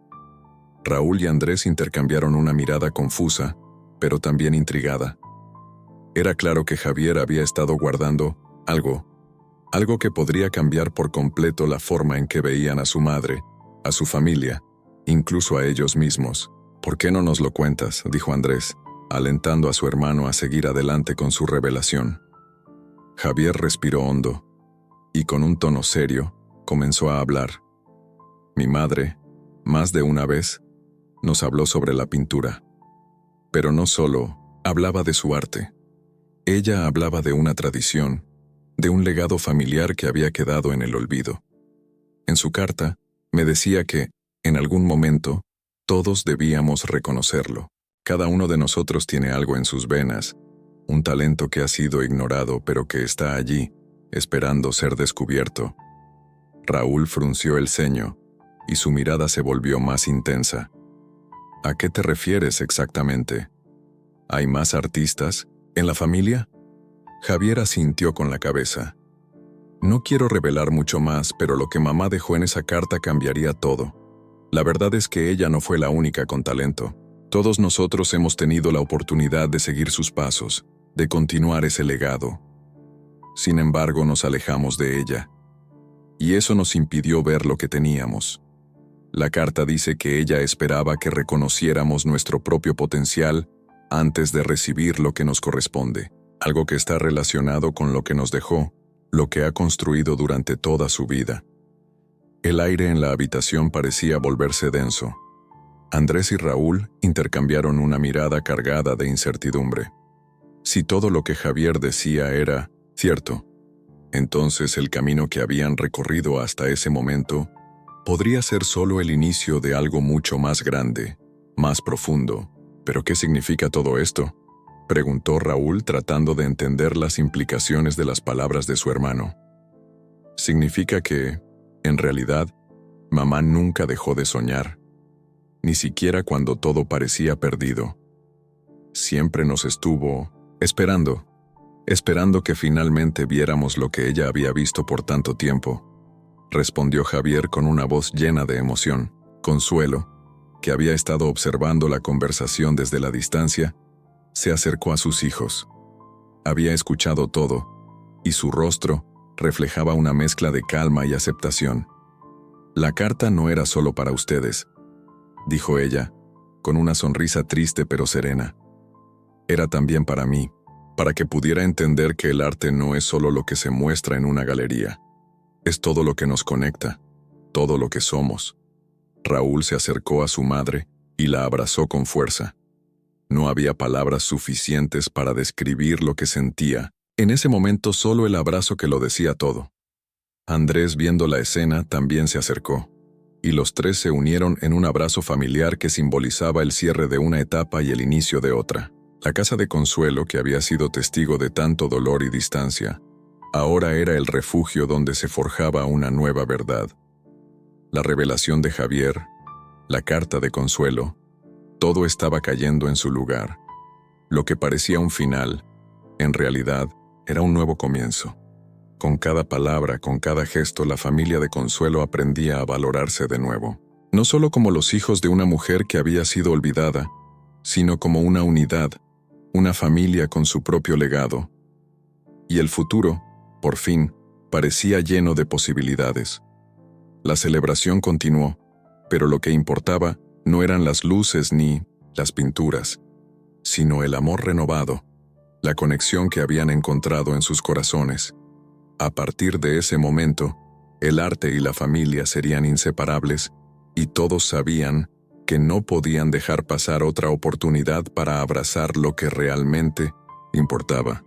Raúl y Andrés intercambiaron una mirada confusa, pero también intrigada. Era claro que Javier había estado guardando algo que podría cambiar por completo la forma en que veían a su madre, a su familia, incluso a ellos mismos. «¿Por qué no nos lo cuentas?», dijo Andrés, alentando a su hermano a seguir adelante con su revelación. Javier respiró hondo, y con un tono serio, comenzó a hablar. «Mi madre, más de una vez, nos habló sobre la pintura. Pero no solo hablaba de su arte. Ella hablaba de una tradición, de un legado familiar que había quedado en el olvido. En su carta, me decía que, en algún momento, todos debíamos reconocerlo. Cada uno de nosotros tiene algo en sus venas, un talento que ha sido ignorado pero que está allí, esperando ser descubierto». Raúl frunció el ceño, y su mirada se volvió más intensa. «¿A qué te refieres exactamente? ¿Hay más artistas en la familia?». Javier asintió con la cabeza. «No quiero revelar mucho más, pero lo que mamá dejó en esa carta cambiaría todo. La verdad es que ella no fue la única con talento. Todos nosotros hemos tenido la oportunidad de seguir sus pasos, de continuar ese legado. Sin embargo, nos alejamos de ella. Y eso nos impidió ver lo que teníamos. La carta dice que ella esperaba que reconociéramos nuestro propio potencial antes de recibir lo que nos corresponde, algo que está relacionado con lo que nos dejó, lo que ha construido durante toda su vida». El aire en la habitación parecía volverse denso. Andrés y Raúl intercambiaron una mirada cargada de incertidumbre. Si todo lo que Javier decía era cierto, entonces el camino que habían recorrido hasta ese momento podría ser solo el inicio de algo mucho más grande, más profundo. ¿Pero qué significa todo esto?, preguntó Raúl tratando de entender las implicaciones de las palabras de su hermano. Significa que, en realidad, mamá nunca dejó de soñar, ni siquiera cuando todo parecía perdido. Siempre nos estuvo esperando que finalmente viéramos lo que ella había visto por tanto tiempo, respondió Javier con una voz llena de emoción. Consuelo, que había estado observando la conversación desde la distancia, se acercó a sus hijos. Había escuchado todo, y su rostro reflejaba una mezcla de calma y aceptación. La carta no era solo para ustedes, dijo ella, con una sonrisa triste pero serena. Era también para mí, para que pudiera entender que el arte no es solo lo que se muestra en una galería. Es todo lo que nos conecta, todo lo que somos. Raúl se acercó a su madre y la abrazó con fuerza. No había palabras suficientes para describir lo que sentía. En ese momento solo el abrazo que lo decía todo. Andrés, viendo la escena, también se acercó, y los tres se unieron en un abrazo familiar que simbolizaba el cierre de una etapa y el inicio de otra. La casa de Consuelo, que había sido testigo de tanto dolor y distancia, ahora era el refugio donde se forjaba una nueva verdad. La revelación de Javier, la carta de Consuelo, todo estaba cayendo en su lugar. Lo que parecía un final, en realidad, era un nuevo comienzo. Con cada palabra, con cada gesto, la familia de Consuelo aprendía a valorarse de nuevo. No solo como los hijos de una mujer que había sido olvidada, sino como una unidad, una familia con su propio legado. Y el futuro, por fin, parecía lleno de posibilidades. La celebración continuó, pero lo que importaba no eran las luces ni las pinturas, sino el amor renovado, la conexión que habían encontrado en sus corazones. A partir de ese momento, el arte y la familia serían inseparables, y todos sabían que no podían dejar pasar otra oportunidad para abrazar lo que realmente importaba.